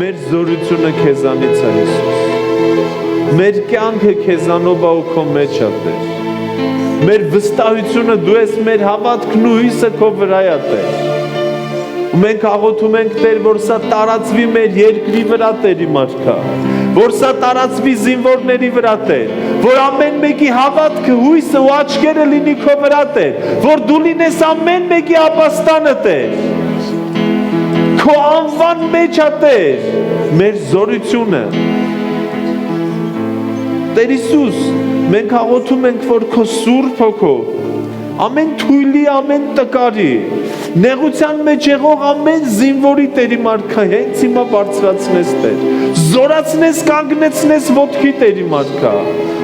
մեր զորությունը քեզանից է Հիսուս։ Մեր կյանքը քեզանով է ու քո մեջ է Տեր։ Մեր վստահությունը դու ես, մեր հավատքն ու հույսը քո վրա է Տեր։ Ու մենք աղոթում ենք Տեր, որ սա տարածվի մեր երկրի վրա Տեր իմ արքա, որ սա տարածվի զինվորների վրա Տեր, որ ամեն մեկի հավատքը, հույսը ու աչքերը լինի քո վրա Տեր, որ դու լինես ամեն մեկի ապաստանը Տեր։ Քո անվան մեջ է Տեր մեր զորությունը։ Տեր Հիսուս, մենք աղոթում ենք, որ քո Սուրբ Հոգով ամեն թույլի, ամեն տկարի, նեղության մեջ եղող ամեն զինվորի Տեր իմ արքա, հենց հիմա բարձրացնես Տեր, զորացնես, կանգնեցնես ոտքի Տեր իմ արքա,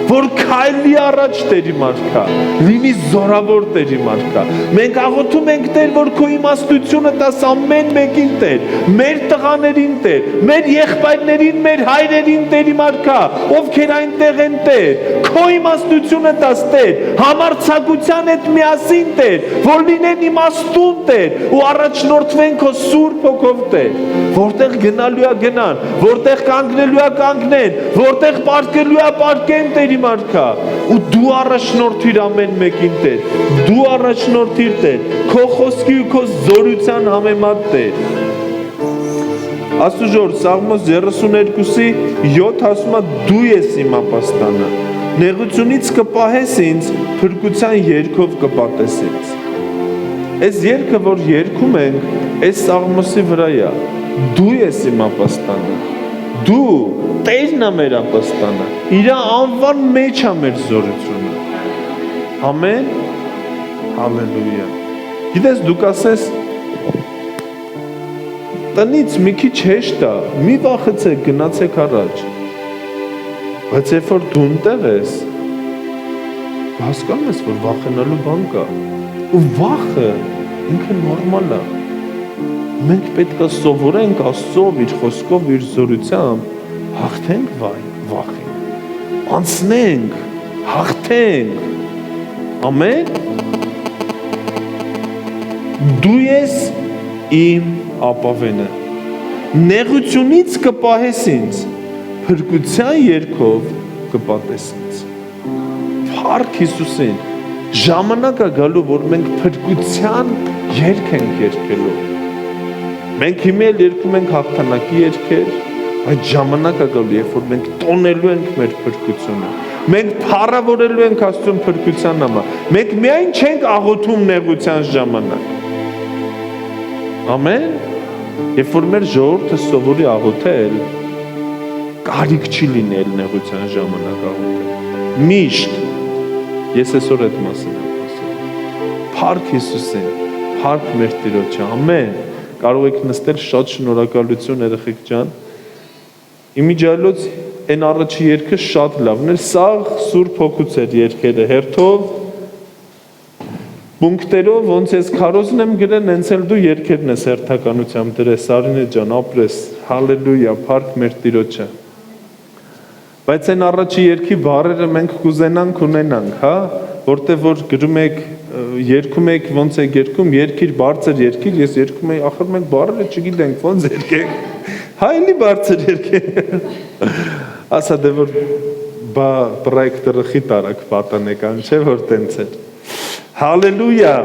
որ քայլի առաջ Տեր իմ արքա, լինի զորավոր Տեր իմ արքա։ Մենք աղոթում ենք Տեր, որ քո իմաստությունը տաս ամեն մեկին Տեր, մեր տղաներին Տեր, մեր եղբայրներին, մեր հայրերին Տեր իմ արքա, ովքեր այնտեղ են Տեր, քո իմաստությունը տաս Տեր, համարձակության հետ միասին Տեր, որ լինեն իմաստուն Տեր, ու առաջնորդվեն քո Սուրբ Հոգով Տեր, որտեղ գնալու է գնան, որտեղ կանգնելու է կանգնեն, որտեղ պարկելու է պարկեն Տեր իմ արքա, ու դու առաջնորդիր ամեն մեկին Տեր, դու առաջնորդիր Տեր, քո խոսքի ու քո զորության համեմատ Տեր։ Աստուժոր Սաղմոս 32:7 ասում է դու ես իմ ապաստանը, նեղությունից կպահես ինձ, փրկության երգով կպատես ինձ։ Այս երգը, որ երգում ենք, այս Սաղմոսի վրա է, դու ես իմ ապաստանը, դու Տերն է մեր ապաստանը, իր անվան մեջ է մեր զորությունը։ Ամեն, հալելույա։ Գիտես, դու կասես, տնից մի քիչ հեշտ է, մի վախեցեք, գնացեք առաջ։ Բայց երբ որ դու ընտեղ ես, հասկանում ես, որ վախենալու բան կա։ Ու վախը ինքը նորմալ է։ Մենք պետք է սովորենք Աստծով, իր խոսքով, իր զորությամբ հաղթենք վախին։ Անցնենք, հաղթենք։ Ամեն։ Դու ես իմ ապավենը։ Նեղությունից կպահես ինձ, փրկության երգով կպատես ինձ։ Փառք Հիսուսին։ Ժամանակ է գալու, որ մենք փրկության երգ ենք երգելու։ Մենք հիմա էլ երգում ենք հաղթանակի երգեր, բայց ժամանակ է գալու, երբ որ մենք տոնելու ենք մեր փրկությունը։ Մենք փառավորելու ենք Աստծուն փրկության համար։ Մենք միայն չենք աղոթում նեղության ժամանակ։ Ամեն։ Երբ որ մեր ժողովուրդը սովորի աղոթել, կարիք չի լինել նեղության ժամանակ աղոթել։ Միշտ ես այսօր այդ մասին եմ ասում։ Փառք Հիսուսին, փառք մեր Տիրոջը, ամեն։ Կարող եք նստել, շատ շնորհակալություն երեխեք ջան։ Իմիջիայլոց այն առաջի երգը շատ լավն էր, սաղ Սուրբ Հոգուց էր երգերը, հերթով, պունկտերով, ոնց ես քարոզն եմ գրել, հենց էլ դու երգերն ես հերթականությամբ դրես, Արինե ջան, ապրես, հալելույա, փառք մեր Տիրոջը։ Բայց այն առաջի երգի բառերը մենք կուզենանք ունենանք, հա, որտեղ որ գրում եք, երգում եք, ոնց եք երգում, երգիր բարձր երգիր, ես երգում եի, ախր մենք բառերը չգիտենք, ոնց երգենք, հա էլի բարձր երգենք, ասա դե որ պրոյեկտը ռխի տարակ պատանեկան, չէ որ տենց էր, հալելույա,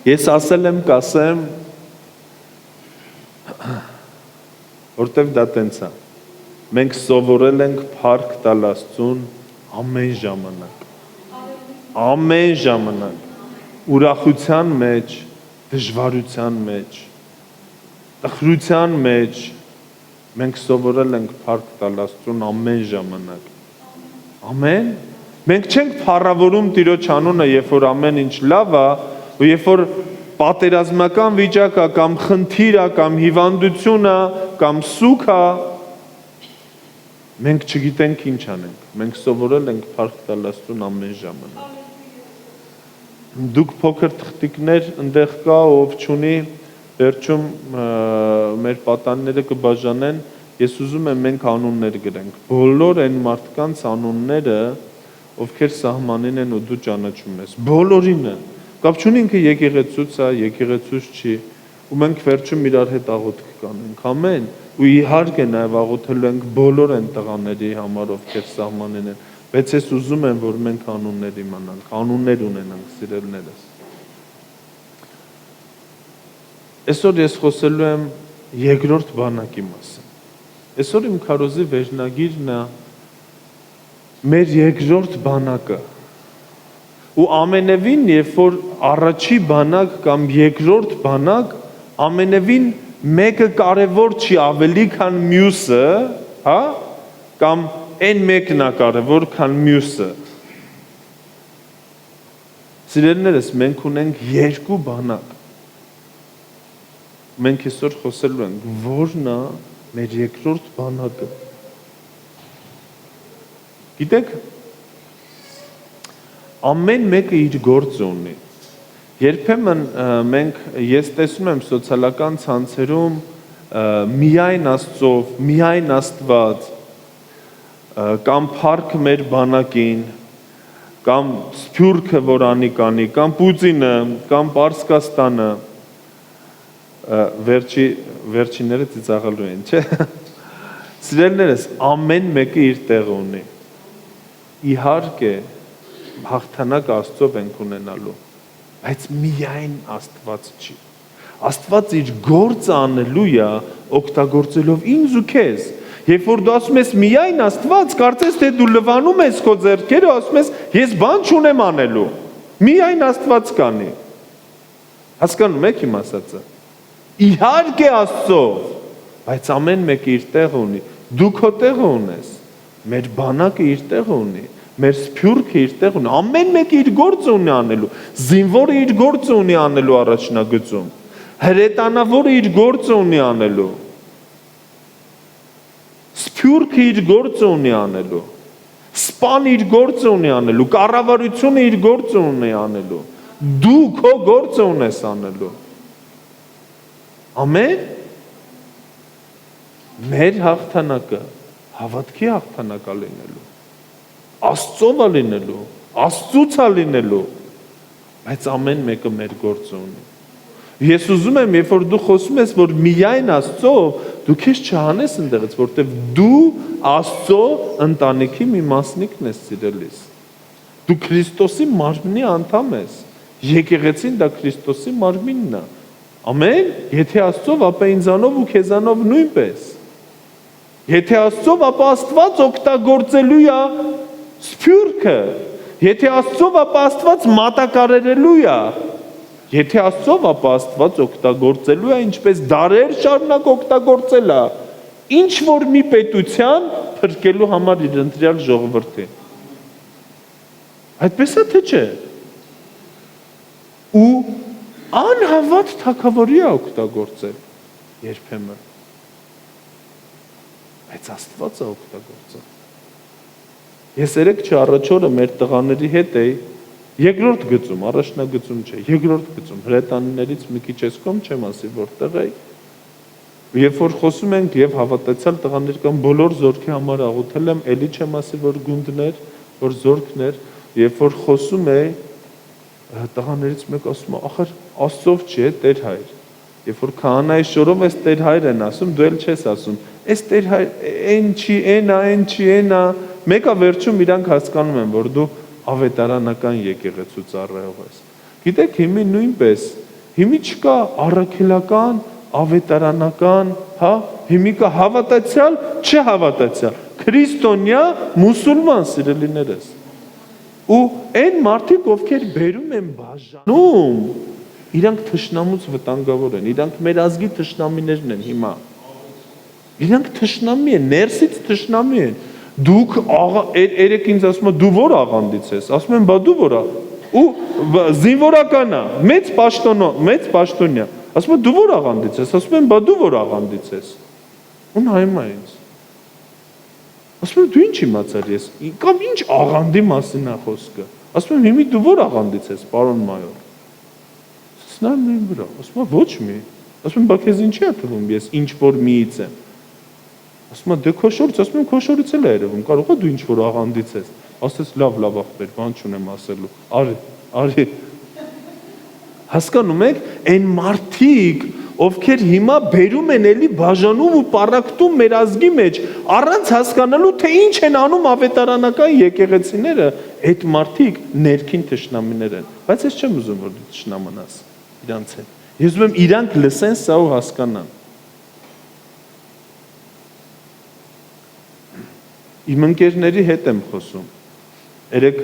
ես ասել եմ, կասեմ, որտև դա տենց է, մենք սովորել ենք փառք տալ Աստծուն ամեն ժամանակ, ուրախության մեջ, դժվարության մեջ, տխրության մեջ, մենք սովորել ենք փառք տալ Աստծուն ամեն ժամանակ, ամեն, մենք չենք փառավորում Տիրոջ անունը, երբ որ ամեն ինչ լավ է, ու երբ որ պատերազմական վիճակ է, կամ խնդիր է, կամ հիվանդություն է, կամ սուգ է, մենք չգիտենք ինչ անենք, մենք սովորել ենք փառք տալ Աստծուն ամեն ժամանակ։ Դուք փոքր թղթիկներ ընդեղ կա, ով չունի, վերջում մեր պատանները կբաժանեն, ես ուզում եմ մենք անուններ գրենք, բոլոր այն մարդկանց անունները, ովքեր սահմանին են ու դու ճանաչում ես, բոլորինը, կապ չունի ինքը եկեղեցուց է, եկեղեցուց չի, ու մենք վերջում իրար հետ աղոթք կանենք, ամեն, ու իհարկե նաև աղոթելու ենք բոլոր այն տղաների համար, ովքեր սահմանեն են, բայց ես ուզում եմ, որ մենք անուններ իմանանք, անուններ ունենանք, սիրելիներս։ Այսօր ես խոսելու եմ երկրորդ բանակի մասին։ Այսօր իմ քարոզի վերնագիրն է մեր երկրորդ բանակը։ Ու ամենևին, երբ որ առաջի բանակ կամ երկրորդ բանակ, ամենևին մեկը կարևոր չի ավելի քան մյուսը, հա? Կամ այն մեկն է կարևոր քան մյուսը։ Սիրելիներս, մենք ունենք երկու բանակ։ Մենք այսօր խոսելու ենք, որն է մեր երկրորդ բանակը։ Գիտեք, ամեն մեկը իր գործ ունի։ Երբեմն ես տեսնում եմ սոցիալական ցանցերում միայն Աստծով, միայն Աստված, կամ փառք մեր բանակին, կամ Սփյուռքը, որ անի կանի, կամ Պուտինը, կամ Պարսկաստանը, վերջինները ծիծաղալու են, չէ՞։ Սիրելիներս, ամեն մեկը իր տեղ ունի։ Իհարկե, հաղթանակ Աստծով ենք ունենալու, բայց միայն Աստված չի։ Աստված իր գործը անելու է օգտագործելով ինձ ու քեզ։ Երբ որ դու ասում ես միայն Աստված, կարծես թե դու լվանում ես քո ձեռքերը, ասում ես ես բան չունեմ անելու։ Միայն Աստված կանի։ Հասկանում եք իմ ասածը։ Իհարկե Աստծով, բայց ամեն մեկը իր տեղը ունի։ Դու քո տեղը ունես։ Մեր բանակը իր տեղը ունի։ Մեր Սփյուռքը իր տեղը ունի, ամեն մեկը իր գործը ունի անելու, զինվորը իր գործը ունի անելու առաջնագծում, հրետանավորը իր գործը ունի անելու, Սփյուռքը իր գործը ունի անելու, սպան իր գործը ունի անելու, կառավարությունը իր գործը ունի անելու, դու քո գործը ունես անելու։ Ամեն մեր հաղթանակը հավատքի հաղթանակ է լինելու։ Աստծով է լինելու, Աստծուց է լինելու, բայց ամեն մեկը մեր գործը ունի։ Ես ուզում եմ, երբ որ դու խոսում ես, որ միայն Աստծով, դու քեզ չհանես ընդեղից, որտեղ դու Աստծո ընտանիքի մի մասնիկն ես, սիրելիս։ Դու Քրիստոսի մարմնի անդամ ես։ Եկեղեցին դա Քրիստոսի մարմինն է։ Ամեն, եթե Աստծով, ապա ինձանով ու քեզանով նույնպես։ Եթե Աստծով, ապա Աստված օգտագործելու է Սփյուռքը, եթե Աստծով, ապա Աստված մատակարարելու է, եթե Աստծով, ապա Աստված օգտագործելու է, ինչպես դարեր շարունակ օգտագործել է, ինչ որ մի պետության փրկելու համար իր ընտրյալ ժողովրդին։ Այդպես է թե չէ։ Ու անհավատ թագավորի է օգտագործել երբեմն, բայց Աստված է օգտագործել։ Ես երեք չառաջորը մեր տղաների հետ էի, երկրորդ գծում, առաջնագծում չէ, երկրորդ գծում, հրետանիներից մի քիչ էսկոմ չեմ ասի, որտեղ էի, երբ որ խոսում ենք և հավատացյալ տղաներ կամ բոլոր զորքի համար աղոթել եմ, էլի չեմ ասի, որ գունդներ, որ զորքներ, երբ որ խոսում էի, տղաներից մեկ ասում է, ախր Աստծով չի, Տեր Հայր, երբ որ քահանայի շորով ես Տեր Հայր են ասում, դու էլ չես ասում, ես Տեր Հայր, են չի, են չի, մեկը վերջում իրանք հասկանում են, որ դու ավետարանական եկեղեցու ծառայող ես։ Գիտեք, հիմի նույնպես, հիմի չկա առաքելական, ավետարանական, հա, հիմի կա հավատացյալ, չհավատացյալ, քրիստոնյա, մուսուլման, սիրելիներս։ Ու այն մարդիկ, ովքեր բերում են բաժանում, իրանք թշնամուց վտանգավոր են, իրանք մեր ազգի թշնամիներն են հիմա։ Իրանք թշնամի են, ներսից թշնամի են։ Դուք երեք ինձ ասում դու որ աղանդից ես, ասում եմ բա դու որա, ու զինվորական է, մեծ պաշտոնյա, ասում եմ դու որ աղանդից ես, ասում եմ բա դու որ աղանդից ես, ու նայում է ինձ, ասում եմ դու ինչ իմացար ես, կամ ինչ աղանդի մասին է խոսքը, ասում եմ հիմի դու որ աղանդից ես, պարոն մայոր, նայում եմ վրա, ասում եմ ոչ մի, ասում եմ բա քեզ ինչի է թվում ես ինչ որ միից եմ, ասում եմ դե քո շորից, ասում եմ քո շորից էլ է երևում, կարող է դու ինչ որ աղանդից ես, ասես լավ աղբեր, բան չունեմ ասելու, արի, հասկանում եք, այն մարդիկ, ովքեր հիմա բերում են էլի բաժանում ու պարակտում մեր ազգի մեջ, առանց հասկանալու թե ինչ են անում ավետարանական եկեղեցիները, այդ մարդիկ ներքին թշնամիներ են, բայց ես չեմ ուզում որ դու թշնամանաս իրանց են, ես ուզում եմ իրանք լսեն սա ու հասկանան։ Իմ ընկերների հետ եմ խոսում, երեք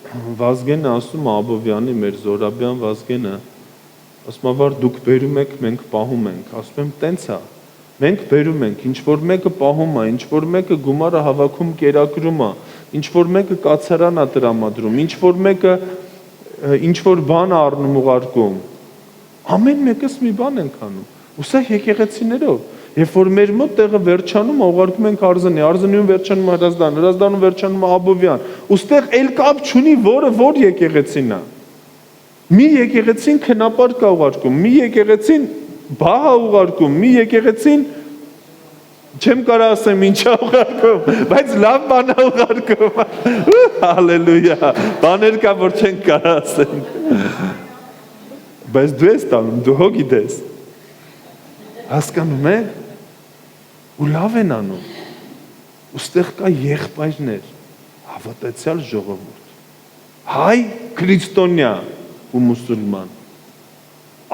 Վազգենը ասում է Աբովյանի, մեր Զորաբյան Վազգենը, ասում է վար դուք բերում եք, մենք պահում ենք, ասում եմ տենց է, մենք բերում ենք, ինչ որ մեկը պահում է, ինչ որ մեկը գումարը հավաքում կերակրում է, ինչ որ մեկը կացարան է տրամադրում, ինչ որ մեկը ինչ որ բան է առնում ուղարկում, ամեն մեկս մի բան ենք անում, ու սա եկեղեցիներով, երբ որ մեր մոտ տեղը վերջանում, ուղարկում ենք Արզանի, Արզանիում վերջանում Հրազդան, Հրազդանում վերջանում Աբովյան, ուստեղ էլ կապ չունի որը որ եկեղեցին է։ Մի եկեղեցին քնապար կա ուղարկում, մի եկեղեցին բահ է ուղարկում, մի եկեղեցին չեմ կարող ասեմ ինչ է ուղարկում, բայց լավ բան է ուղարկում։ Հալելույա։ Բաներ կա որ չենք կարող ասենք։ Բայց դու ես տանում, դու հո գիտես։ Հասկանում եք, ու լավ են անում, ուստեղ կա եղբայրներ, հավատացյալ ժողովուրդ, հայ քրիստոնյա ու մուսուլման,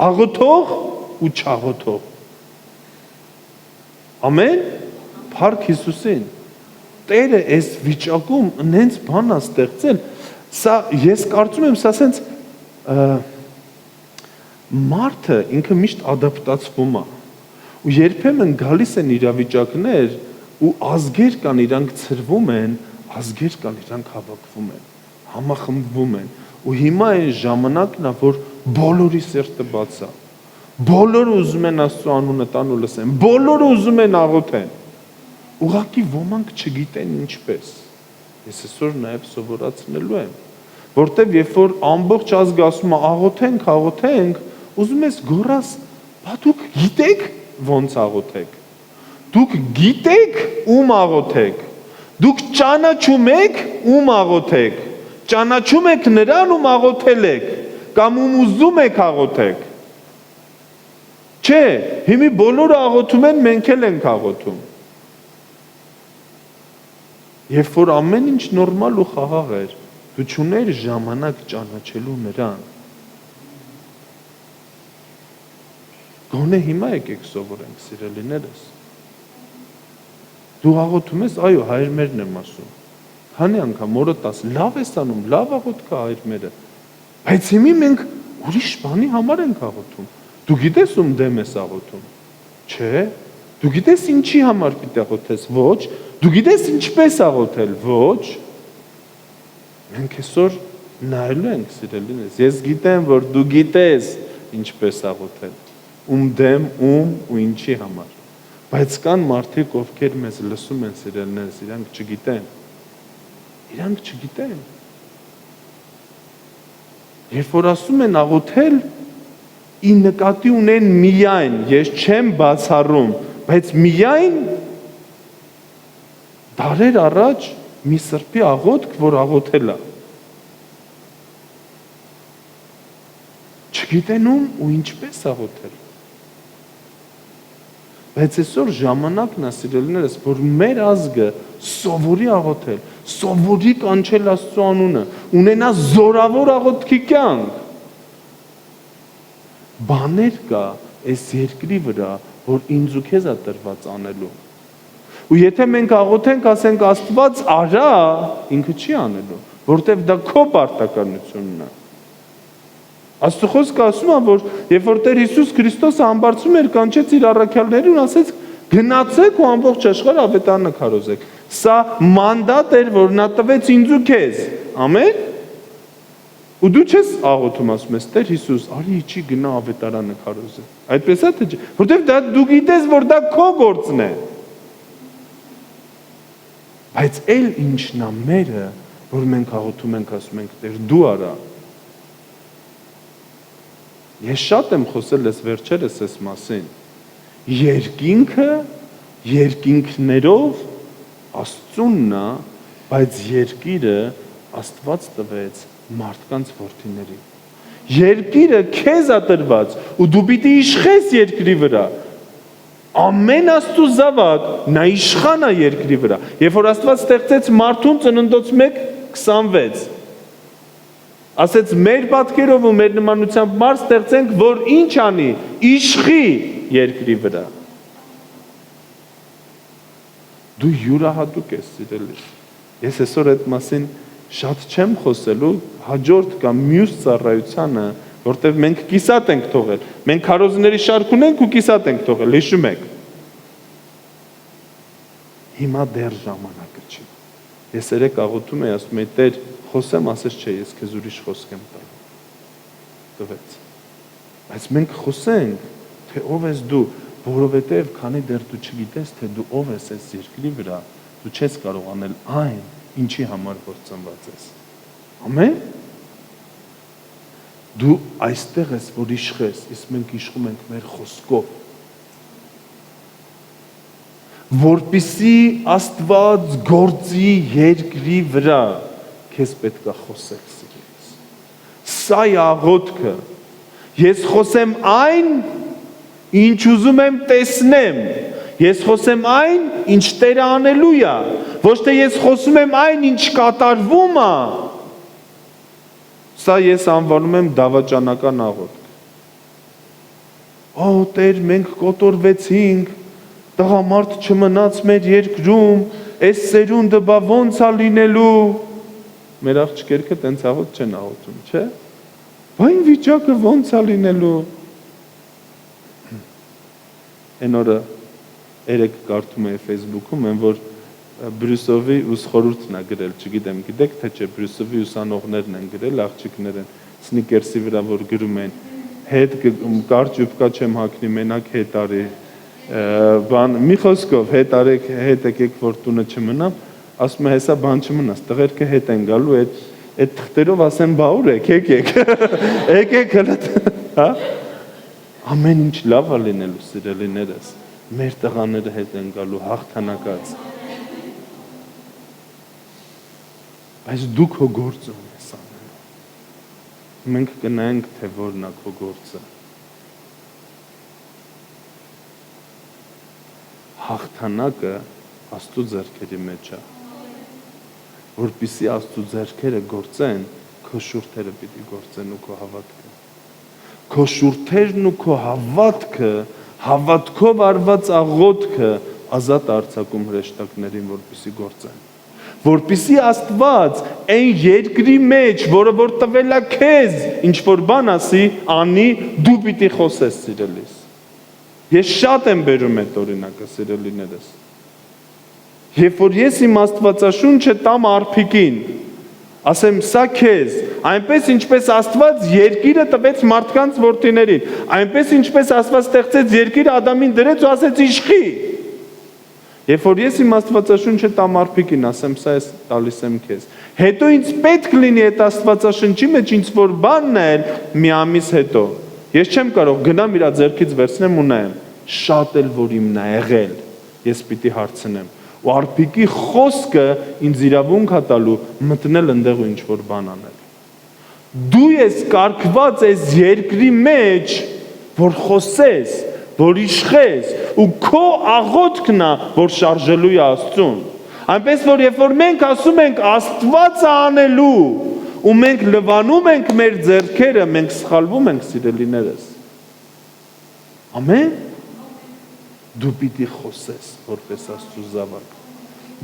աղոթող ու չաղոթող, ամեն, փառք Հիսուսին, Տերը այս վիճակում նենց բան է ստեղծել, սա ես կարծում եմ, սա սենց մարդը ինքը միշտ ադապտացվում է, ու երբեմն գալիս են իրավիճակներ ու ազգեր կան իրանք ծրվում են, ազգեր կան իրանք հավաքվում են, համախմբվում են ու հիմա այն ժամանակն է, որ բոլորի սերտը բաց է, բոլորը ուզում են Աստծո անունը տան ու լսեն, բոլորը ուզում են աղոթեն, ուղղակի ոմանք չգիտեն ինչպես, ես այսօր նաև սովորացնելու եմ, որտև երբ որ ամբողջ ազգը ասում է աղոթենք, ուզում ես գոռաս, բա դուք գիտեք ոնց աղոթեք, դուք գիտեք ում աղոթեք, դուք ճանաչում եք ում աղոթեք, ճանաչում եք նրան ում աղոթել եք, կամ ում ուզում եք աղոթեք, չէ, հիմի բոլորը աղոթում են, մենք էլ ենք աղոթում, երբ որ ամեն ինչ նորմալ ու խաղաղ էր, դու չուներ ժամանակ ճանաչելու նրան, գոնե հիմա եկեք սովորենք, սիրելիներս, դու աղոթում ես, այո, հայրմերն եմ ասում, քանի անգամ օրը 10, լավ ես անում, լավ աղոթ կա հայրմերը, բայց հիմի մենք ուրիշ բանի համար ենք աղոթում, դու գիտես ում դեմ ես աղոթում, չէ, դու գիտես ինչի համար պիտի աղոթես, ոչ, դու գիտես ինչպես աղոթել, ոչ, մենք այսօր նայելու ենք, սիրելիներս, ես գիտեմ, որ դու գիտես ինչպես աղոթել, ում դեմ, ում ու ինչի համար, բայց կան մարդիկ, ովքեր մեզ լսում են սիրելիներս, իրանք չգիտեն, երբ որ ասում են աղոթել, ի նկատի ունեն միայն, ես չեմ բացառում, բայց միայն դարեր առաջ մի սրբի աղոթք, որ աղոթել է, չգիտեն ում ու ինչպես աղոթել, բայց այսօր ժամանակն է սիրելիներս, որ մեր ազգը սովորի աղոթել, սովորի կանչել Աստծո անունը, ունենա զորավոր աղոթքի կյանք, բաներ կա այս երկրի վրա, որ ինձ ու քեզ է տրված անելու, ու եթե մենք աղոթենք, ասենք Աստված արա, ինքը չի անելու, որտև դա քո պարտականությունն է, Աստծո խոսքը ասում է, որ երբ որ Տեր Հիսուս Քրիստոսը ամբարձում էր, կանչեց իր առաքյալներին ու ասեց գնացեք ու ամբողջ աշխարհը ավետարանը քարոզեք։ Սա մանդատ էր, որ նա տվեց ինձ ու քեզ։ Ամեն։ Ու դու չես աղոթում, ասում ես Տեր Հիսուս, արի իջի գնա ավետարանը քարոզե։ Այդպես է թե չէ։ Որտեվ դա դու գիտես, որ դա քո գործն է։ Բայց էլ ինչն է մերը, որ մենք աղոթում ենք, ասում ենք Տեր դու արա։ Ես շատ եմ խոսել ես վերջերս ես մասին, երկինքը, երկինքներով Աստծունն է, բայց երկիրը Աստված տվեց մարդկանց որդիներին, Երկիրը քեզ ա տրված ու դու պիտի իշխես երկրի վրա։ Ամեն Աստծո զավակ նա իշխան է երկրի վրա։ Երբ որ Աստված ստեղծեց մարդուն ծննդոց 1:26 ասեց մեր պատկերով ու մեր նմանությամբ մարդ ստեղծենք, որ ինչ անի, իշխի երկրի վրա։ Դու յուրահատուկ ես սիրելի։ Ես այսօր այդ մասին շատ չեմ խոսելու, հաջորդ կամ մյուս ծառայությանը, որտեղ մենք կիսատ ենք թողել։ Մենք քարոզների շարք ունենք ու կիսատ ենք թողել, հիշում եք։ Հիմա դեռ ժամանակը չի։ Ես երեք աղոթում եի, ասում եի, Տեր, խոսեմ, ասես չէ, ես քեզ ուրիշ խոսք եմ տալու։ Տվեց։ Բայց մենք խոսենք, թե ով ես դու, որովհետև քանի դեռ դու չգիտես, թե դու ով ես այս երկրի վրա, դու չես կարող անել այն, ինչի համար որ ծնված ես։ Ամեն։ Դու այստեղ ես, որ իշխես, իսկ մենք իշխում ենք մեր խոսքով։ Որպիսի Աստված գործի երկրի վրա, քեզ պետք է խոսել սիրելիս։ Սա է աղոթքը։ Ես խոսեմ այն, ինչ ուզում եմ տեսնեմ։ Ես խոսեմ այն, ինչ Տերը անելու է, ոչ թե ես խոսում եմ այն, ինչ կատարվում է։ Սա ես անվանում եմ դավաճանական աղոթք։ Օ, Տեր, մենք կոտորվեցինք, տղամարդ չմնաց մեր երկրում, այս սերունդը բա ոնց է լինելու։ Մեր աղջիկները տենց աղոթք չեն աղոթում, չէ՞։ Բա այն վիճակը ոնց է լինելու։ Այն օրը երեք կարդում էի Facebook-ում, այն որ Բրյուսովի ուսխորհուրդն է գրել, չգիտեմ, գիտեք թե չէ, Բրյուսովի ուսանողներն են գրել, աղջիկներ են, սնիկերսի վրա որ գրում են, հետ կարճ ուբկա չեմ հագնի, մենակ հետ արի, բան, մի խոսքով հետ արեք, հետ եկեք, որ տունը չմնամ, ասում է հեսա բան չմնաս, տղերքը հետ են գալու, այդ թղթերով ասեն բա ուր եք, եկեք հլը, հա? Ամեն ինչ լավ է լինելու սիրելիներս, մեր տղաները հետ են գալու հաղթանակած։ Բայց դու քո գործը ունես անելու։ Մենք կնայենք, թե որն է քո գործը։ Հաղթանակը Աստծո ձեռքերի մեջ է։ Որպեսզի Աստծո ձեռքերը գործեն, քո շուրթերը պիտի գործեն ու քո հավատքը։ Քո շուրթերն ու քո հավատքը, հավատքով արված աղոթքը ազատ արձակում հրեշտակներին, որպեսզի գործեն։ Որպեսզի Աստված այն երկրի մեջ, որը որ տվել է քեզ, ինչ որ բան ասի, անի, դու պիտի խոսես սիրելիս։ Ես շատ եմ բերում այդ օրինակը սիրելիներս։ Երբ որ ես իմ Աստվածաշունչը տամ արփիկին, ասեմ սա քեզ, այնպես ինչպես Աստված երկիրը տվեց մարդկանց որդիներին, այնպես ինչպես Աստված ստեղծեց երկիրը Ադամին դրեց ու ասեց իշխի։ Երբ որ ես իմ Աստվածաշունչը տամ արփիկին, ասեմ սա ես տալիս եմ քեզ։ Հետո ինձ պետք լինի այդ Աստվածաշնչի մեջ ինչ որ բան նայել մի ամիս հետո։ Ես չեմ կարող գնամ իր ձեռքից վերցնեմ ու նայեմ։ Շատ էլ որ իմն է եղել, ես պիտի հարցնեմ։ Ու արփիկի խոսքը ինձ իրավունք է տալու մտնել ընդեղ ու ինչ որ բան անել։ Դու ես կարգված ես երկրի մեջ, որ խոսես, որ իշխես, ու քո աղոթքն է, որ շարժելու է Աստծուն։ Այնպես որ երբ որ մենք ասում ենք Աստված է անելու, ու մենք լվանում ենք մեր ձեռքերը, մենք սխալվում ենք սիրելիներս։ Ամեն։ Դու պիտի խոսես, որպես Աստծո զավակ։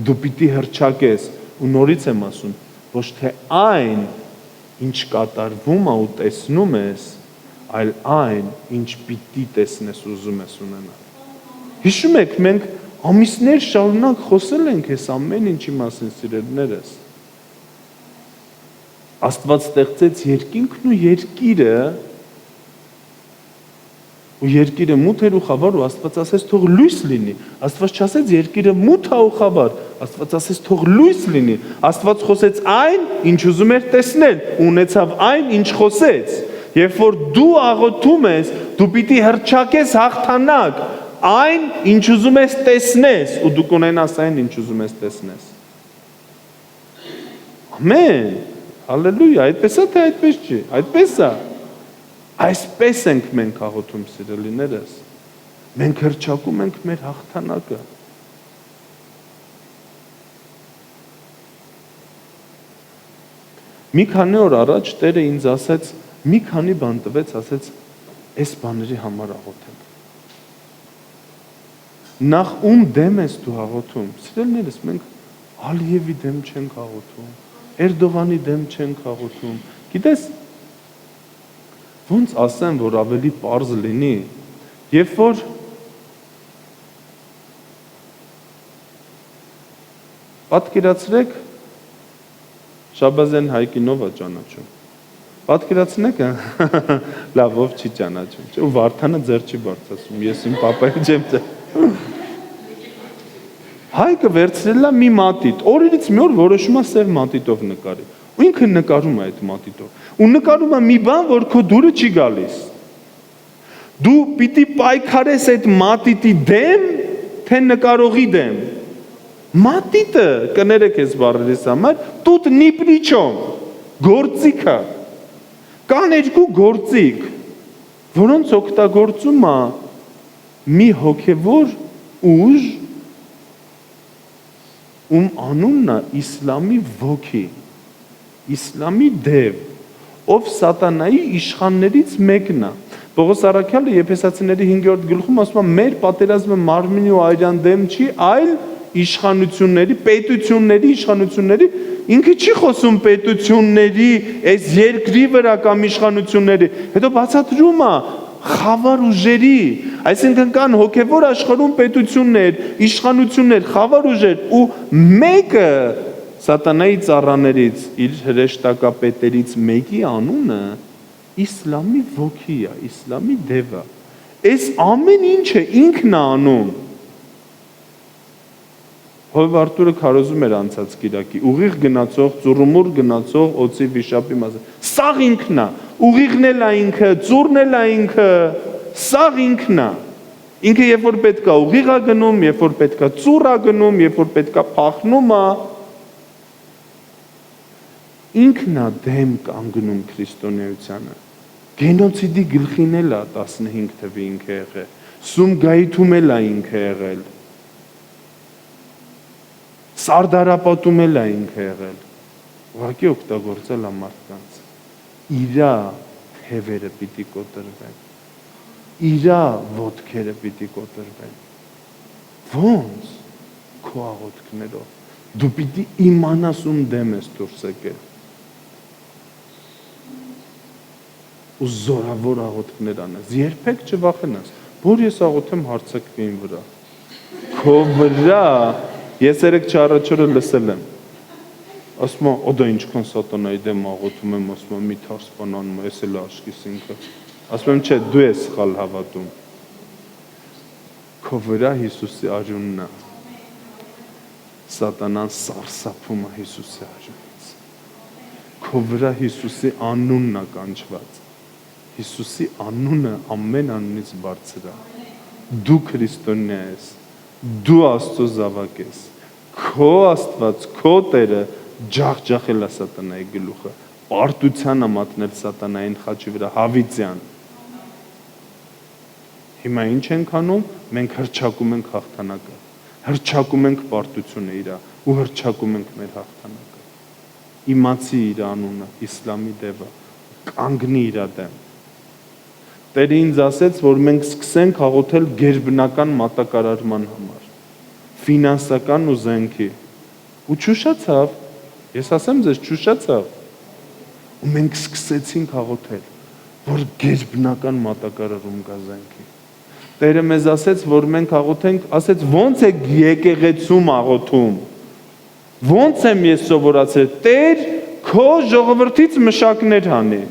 Դու պիտի հռչակես, ու նորից եմ ասում, ոչ թե այն, ինչ կատարվում է ու տեսնում ես, այլ այն, ինչ պիտի տեսնես ուզում ես ունենալ։ Հիշում եք, մենք ամիսներ շարունակ խոսել ենք այս ամեն ինչի մասին, սիրելիներս։ Աստված ստեղծեց երկինքն ու երկիրը, ու երկիրը մութ էր ու խավար, ու Աստված ասեց թող լույս լինի։ Աստված չասեց երկիրը մութ է ու խավար, Աստված ասեց թող լույս լինի։ Աստված խոսեց այն, ինչ ուզում էր տեսնել, ու ունեցավ այն, ինչ խոսեց։ Երբ որ դու աղոթում ես, դու պիտի հռչակես հաղթանակ, այն, ինչ ուզում ես տեսնես, ու դու կունենաս այն, ինչ ուզում ես տեսնես։ Ամեն։ Հալելույա, այդպես է թե այդպես չի, այդպես է։ Այսպես ենք մենք աղոթում, սիրելիներս։ Մենք հռչակում ենք մեր հաղթանակը։ Մի քանի օր առաջ Տերը ինձ ասեց, մի քանի բան տվեց, ասեց, այս բաների համար աղոթենք։ Նախ ում դեմ ես դու աղոթում։ Սիրելիներս, մենք Ալիևի դեմ չենք աղոթում, Էրդողանի դեմ չենք աղոթում։ Գիտես, ոնց ասեմ, որ ավելի պարզ լինի, երբ որ պատկերացրեք Շաբազեն Հայկինովա ճանաչում։ Պատկերացնեք, լավ, ով չի ճանաչում, ու Վարդանը ձեռ չի բարձրացում, ես իմ պապային չեմ։ Հայկը վերցրել է մի մատիտ, օրերից մի օր որոշում է սև մատիտով նկարի։ Ու ինքը նկարում է այդ մատիտով։ Ու նկարում է մի բան, որ քո դուրը չի գալիս։ Դու պիտի պայքարես այդ մատիտի դեմ, թե նկարողի դեմ։ Մատիտը, կներեք ես բառերիս համար, тут ни при чем, գործիքը։ Կան երկու գործիք, որոնց օգտագործում է մի հոգևոր ուժ, ում անունն է իսլամի ոգի, իսլամի դև, ով սատանայի իշխաններից մեկն է։ Պողոս առաքյալը Եփեսացիների 5-րդ գլխում ասում է, մեր պատերազմը մարմնի ու արյան դեմ չի, այլ իշխանությունների, պետությունների իշխանությունների, ինքը չի խոսում պետությունների, այս երկրի վրա կամ իշխանությունների, հետո բացատրում է խավար ուժերի, այսինքն կան հոգևոր աշխարհում պետություններ, իշխանություններ, խավար ուժեր ու մեկը սատանայի ծառաներից, իր հրեշտակապետերից մեկի անունը իսլամի ոգի է, իսլամի դև է։ Այս ամեն ինչը ինքն է անում։ Հովև Արտուրը քարոզում էր անցած կիրակի, ուղիղ գնացող, ծուռումուռ գնացող օծի վիշապի մասը։ Սաղ ինքն է, ուղիղն էլ է ինքը, ծուռն էլ է ինքը, սաղ ինքն է։ Ինքը երբ որ պետք է ուղիղ է գնում, երբ որ պետք է ծուռ է գնում, երբ որ պետք է փախնում է, ինքն է դեմ կանգնում քրիստոնեությանը։ Գենոցիդի գլխին էլ է 15 թվի ինքը եղել, Սումգայիթում էլ է ինքը եղել, Սարդարապատում էլ է ինքը եղել, ուղղակի օգտագործել է մարդկանց, իրա թևերը պիտի կոտրվեն, իրա ոտքերը պիտի կոտրվեն, ոնց քո աղոթքներով, դու պիտի իմանաս ում դեմ ես դուրս եկել, ու զորավոր աղոթքներ անես, երբեք չվախենաս, որ ես աղոթեմ հարցակվին վրա, քո վրա, ես երեք չառաջորը լսել եմ, ասում եմ, օդա ինչքան սատանայի դեմ աղոթում եմ, ասում եմ, մի թարս բան անում եմ, ես էլ աշկիս ինքը, ասում եմ, չէ, դու ես սխալ հավատում, քո վրա Հիսուսի արյունն է, սատանան սարսափում է Հիսուսի արյունից, քո վրա Հիսուսի անունն է կանչված, Հիսուսի անունը ամեն անունից բարձր է, դու քրիստոնյա ես, դու Աստծո զավակ ես, քո Աստված, քո Տերը ջախջախել է սատանայի գլուխը, պարտության է մատնել սատանային խաչի վրա, հավիտյան։ Հիմա ինչ ենք անում, մենք հռչակում ենք հաղթանակը, հռչակում ենք պարտությունը իրա ու հռչակում ենք մեր հաղթանակը։ Իմացի իր անունը, իսլամի դևը, կանգնի իրա դեմ։ Տերը ինձ ասեց, որ մենք սկսենք աղոթել գերբնական մատակարարման համար, ֆինանսական ու զենքի, ու չուշացավ, ես ասեմ ձեզ չուշացավ, ու մենք սկսեցինք աղոթել, որ գերբնական մատակարարում կա զենքի։ Տերը մեզ ասեց, որ մենք աղոթենք, ասեց ոնց է եկեղեցում աղոթում, ոնց եմ ես սովորացել, Տեր քո ժողովրդից մշակներ հանի։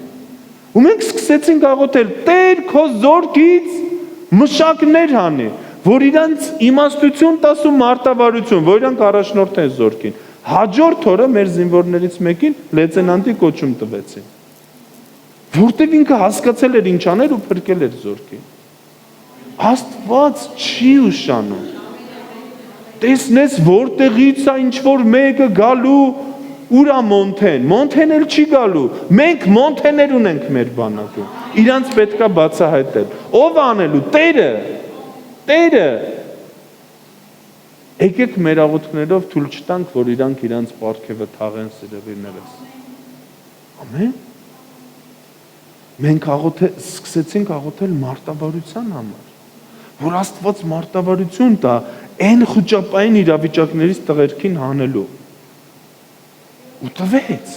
Ու մենք սկսեցինք աղոթել, Տեր քո զորքից մշակներ հանի, որ իրանց իմաստություն տաս ու մարտավարություն, որ իրանք առաջնորդեն զորքին։ Հաջորդ օրը մեր զինվորներից մեկին լեյտենանտի կոչում տվեցին, որտեղ ինքը հասկացել էր ինչ աներ ու փրկել էր զորքին։ Աստված չի ուշանում։ Տեսնես որտեղից է ինչ որ մեկը գալու Ուրա Մոնթեն, Մոնթեն էլ չի գալու։ Մենք Մոնթեներ ունենք մեր բանակում։ Իրանց պետքա բացահայտել։ Ով անելու, Տերը։ Տերը։ Եկեք մեր աղոթքներով թույլ չտանք, որ իրանք իրանց պարգևը թաղեն սիրելիներս։ Ամեն։ Մենք սկսեցինք աղոթել մարտավարության համար, որ Աստված մարտավարություն տա այն խոճապային իրավիճակներից տղերքին հանելու։ Ու տվեց։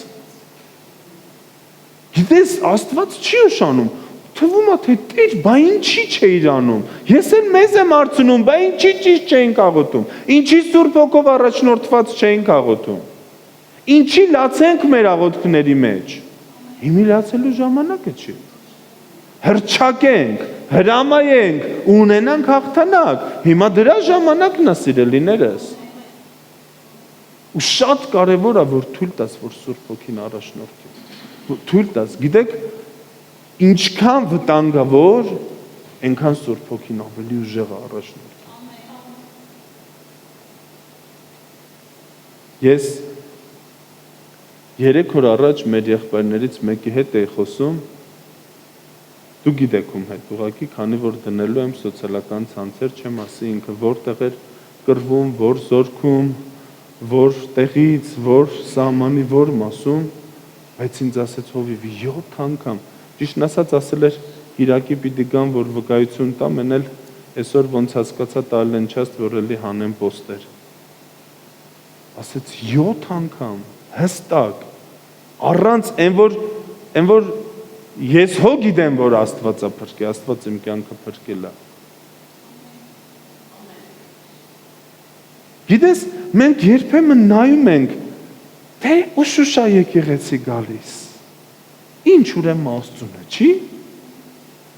Գիտես, Աստված չի ուշանում, թվում է թե Տեր, բա ինչի չէիր անում։ Ես էլ մեզ եմ հարցնում, բա ինչի ճիշտ չէինք աղոթում, ինչի Սուրբ Հոգով առաջնորդված չէինք աղոթում։ Ինչի լացենք մեր աղոթքների մեջ։ Հիմի լացելու ժամանակը չի։ Հրճակենք, հրամայենք, ունենանք հաղթանակ։ Հիմա դրա ժամանակն է, սիրելիներս։ Ու շատ կարևոր է, որ թույլ տաս, որ Սուրբ Հոգին առաջնորդի։ Թույլ տաս, գիտեք, ինչքան վտանգավոր, այնքան Սուրբ Հոգին ավելի ուժեղ է առաջնորդի։ Ես 3 օր առաջ մեր եղբայրներից մեկի հետ էի խոսում, դու գիտեք ում հետ, ուղղակի քանի որ դնելու եմ սոցիալական ցանցեր, չեմ ասի ինքը որտեղ էր կռվում, որ զորքում, որ տեղից, որ սահմանի, որ մասում, բայց ինձ ասեց հովիվ 7 անգամ, ճիշտն ասած ասել էր Իրաքի պիտի գան, որ վկայություն տամ, են էլ այսօր ոնց հասկացա տալ են չաստ, որ էլի հանեն պոստեր։ Ասեց 7 անգամ, հստակ, առանց այն որ ես հո գիտեմ, որ Աստվածա փրկի, Աստված իմ կյանքը փրկել է։ Գիտես, մենք երբեմն նայում ենք, թե ուշուշա եկեղեցի գալիս։ Ինչ ուրեմն Աստծունը, չի։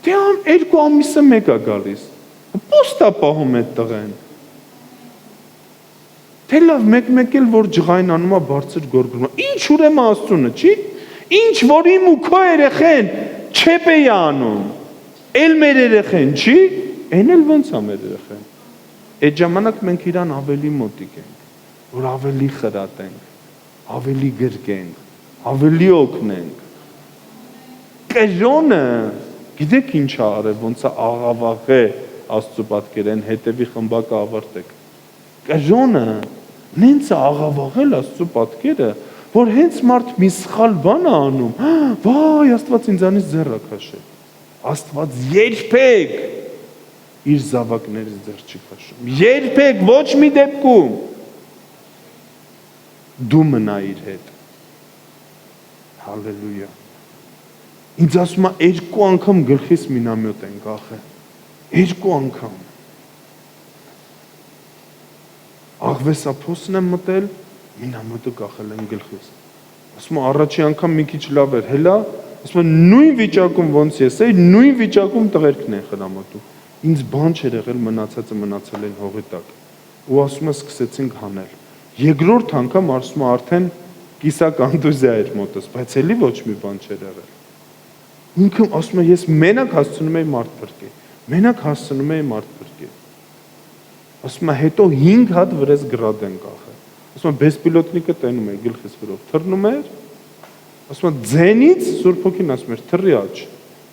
Թե 2 ամիսը մեկ է գալիս։ Պոստա պահում է տղեն։ Թե լավ մեկ էլ որ ջղայնանում է բարձր գորգրում։ Ինչ ուրեմն Աստծունը, չի։ Ինչ որ իմ ու քո երեխեն չեպ է անում։ Էլ մեր երեխեն, չի։ Այն էլ ոնց է մեր երեխեն։ Այդ ժամանակ մենք իրան ավելի մոտիկ ենք, որ ավելի խրատենք, ավելի գրկենք, ավելի օգնենք։ Կժոնը, գիտեք ինչ է արել, ոնց է աղավաղե Աստծո պատկերեն, հետևի խմբակը ավարտեք։ Կժոնը, նենց է աղավաղել Աստծո պատկերը, որ հենց մարդ մի սխալ բան է անում, վայ, Աստված ինձանից ձեռ է քաշել։ Աստված երբեք իր զավակներից ձեռ չի քաշում։ Երբեք ոչ մի դեպքում դու մնա իր հետ։ Հալելույա։ Ինձ ասում է 2 անգամ գլխիս մինամյոտ են կախել։ 2 անգամ։ Աղվեսափոսն եմ մտել, մինամյոտը կախել են գլխիս։ Ասում է առաջի անգամ մի քիչ լավ էր, հելա, ասում է նույն վիճակում ոնց ես էի, նույն վիճակում տղերքն են խրամատում։ Ինձ բան չէր եղել, մնացածը մնացել են հողի տակ։ Ու ասում է սկսեցինք հանել։ Երկրորդ անգամ ասում է արդեն կիսականդուզիա էր մոտս, բայց էլի ոչ մի բան չէր եղել։ Ինքը ասում է ես մենակ հասցնում էի մարդ փրկել։ Մենակ հասցնում էի մարդ փրկել։ Ասում է հետո 5 հատ վրես գրադ են կախել։ Ասում է բեսպիլոտնիկը տենում է գլխիս վրով, թռնում էր։ Ասում է ձենից Սուրբ Հոգին ասում էր թռի աճ,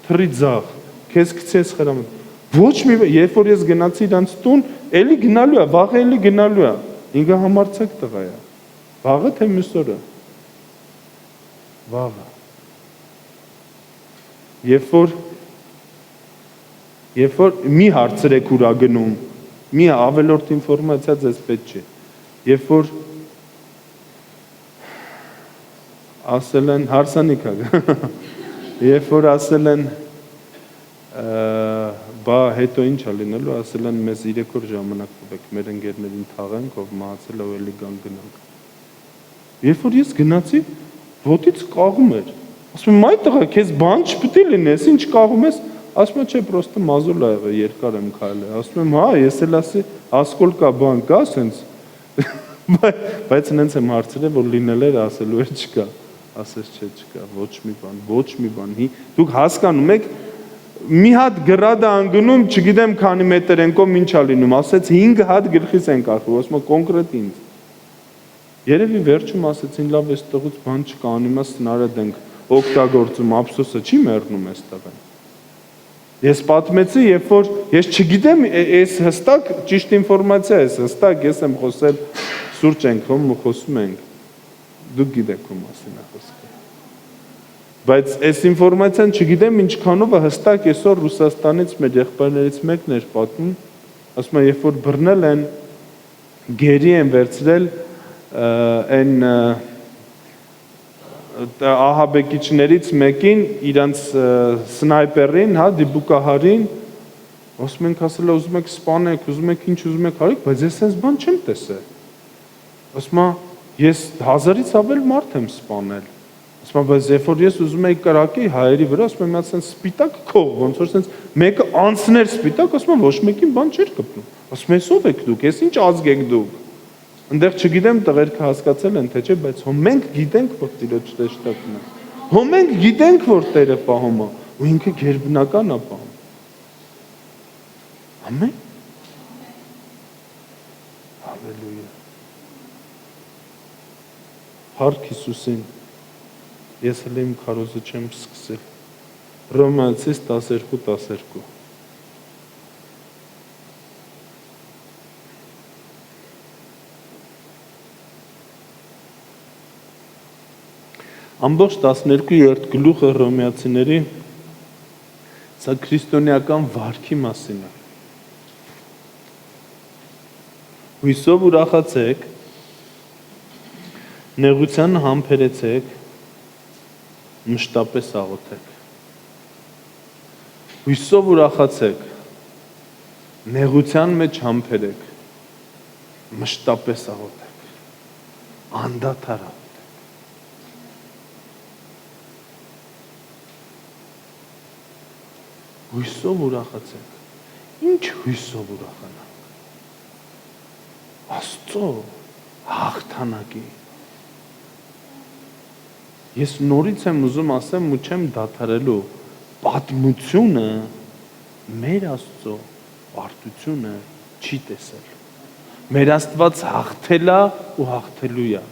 թռի ձախ, քեզ գցես խրամատ։ Ոչ մի, երբ որ ես գնացի իրանց տուն, էլի գնալու է, վաղը էլի գնալու է։ Ինքը համարցակ տղա է։ Վաղը թե մյուս օրը։ Վաղը։ Երբ որ մի հարցրեք ուրա գնում, մի ավելորդ ինֆորմացիա ձեզ պետք չի։ Երբ որ ասել են հարսանիք է։ Երբ որ ասել են բա հետո ինչ է լինելու, ասել են մեզ 3 օր ժամանակ տվեք, մեր ընկերներին թաղենք, ով մահացել է ու էլի գանք։ Երբ որ ես գնացի, ոտից կաղում էր։ Ասում եմ, այ տղա, քեզ բան չպետք է լինի, ես ինչ կաղում ես, ասում եմ, չէ, պրոստը մազուլ ա եղել, երկար եմ քայլել։ Ասում եմ, հա, ես էլ ասի, ասկոլկա բան կա, սենց։ Բայց նենց եմ հարցրել, որ լինել էր, ասելու էր չկա։ Ասես չէ, չկա, ոչ մի բան։ Դուք հասկանում եք, մի հատ գրադը անգնում, չգիտեմ քանի մետր ենքով ինչ ա լինում, ասեց 5 հատ գլխիս են կախում, ասում եմ կոնկրետ ինձ։ Երևի վերջում ասեցին լավ էստեղից բան չկա, անիմաց սնարդ ենք օգտագործում, ափսոսը չի մեռնում էստեղն։ Ես պատմեցի, երբ որ ես չգիտեմ, այս հստակ ճիշտ ինֆորմացիա է, հստակ ես եմ խոսել, սուրճ ենք խոսում ենք։ Դուք գիտեք ում մասին է խոսքը։ Բայց այս ինֆորմացիան չգիտեմ ինչքանով է հստակ այսօր Ռուսաստանից մեր եղբայրներից մեկն էր պատմում, ասում է, երբ որ բռնել են, գերի են վերցրել այն ահաբեկիչներից մեկին, իրանց սնայպերին, հա, դիպուկահարին, ասում ենք ասել է ուզում եք սպանեք, ուզում եք ինչ ուզում եք արեք, բայց ես այս բան չեմ տեսել։ Ասում է, ես 1000-ից ավել մարդ եմ սպանել։ Ասում է, բայց երբ որ ես ուզում եի կրակեի հայերի վրա, ասում եմ, ասեն սպիտակ քող, ոնց որ sense մեկը անցներ սպիտակ, ասում եմ, ոչ մեկին բան չէր կպնում։ Ասում ես ով եք դուք, ես ինչ ազգ եք դուք։ Այնտեղ չգիտեմ տղերքը հասկացել են թե չէ, բայց հո մենք գիտենք, որ Տիրոջ շտապն է։ Հո մենք գիտենք, որ Տերը պահում է, ու ինքը գերբնական է պահում։ Ամեն։ Հալելույա։ Հարկ Հիսուսին ես հենց իմ քարոզը չեմ սկսել։ Հռոմեացիս 12:12 Ամբողջ 12 գլուխը հռոմեացիների սա քրիստոնեական վարքի մասին է։ Հույսով ուրախացեք, նեղության համբերեցեք, մշտապես աղոթեք։ Հույսով ուրախացեք, նեղության մեջ համբերեք, մշտապես աղոթեք, անդադար աղոթեք։ Հույսով ուրախացեք։ Ինչ հույսով ուրախանանք։ Աստծո հաղթանակի։ Ես նորից եմ ուզում ասեմ ու չեմ դադարելու, պատմությունը մեր Աստծո պարտությունը չի տեսել։ Մեր Աստված հաղթել է ու հաղթելու է։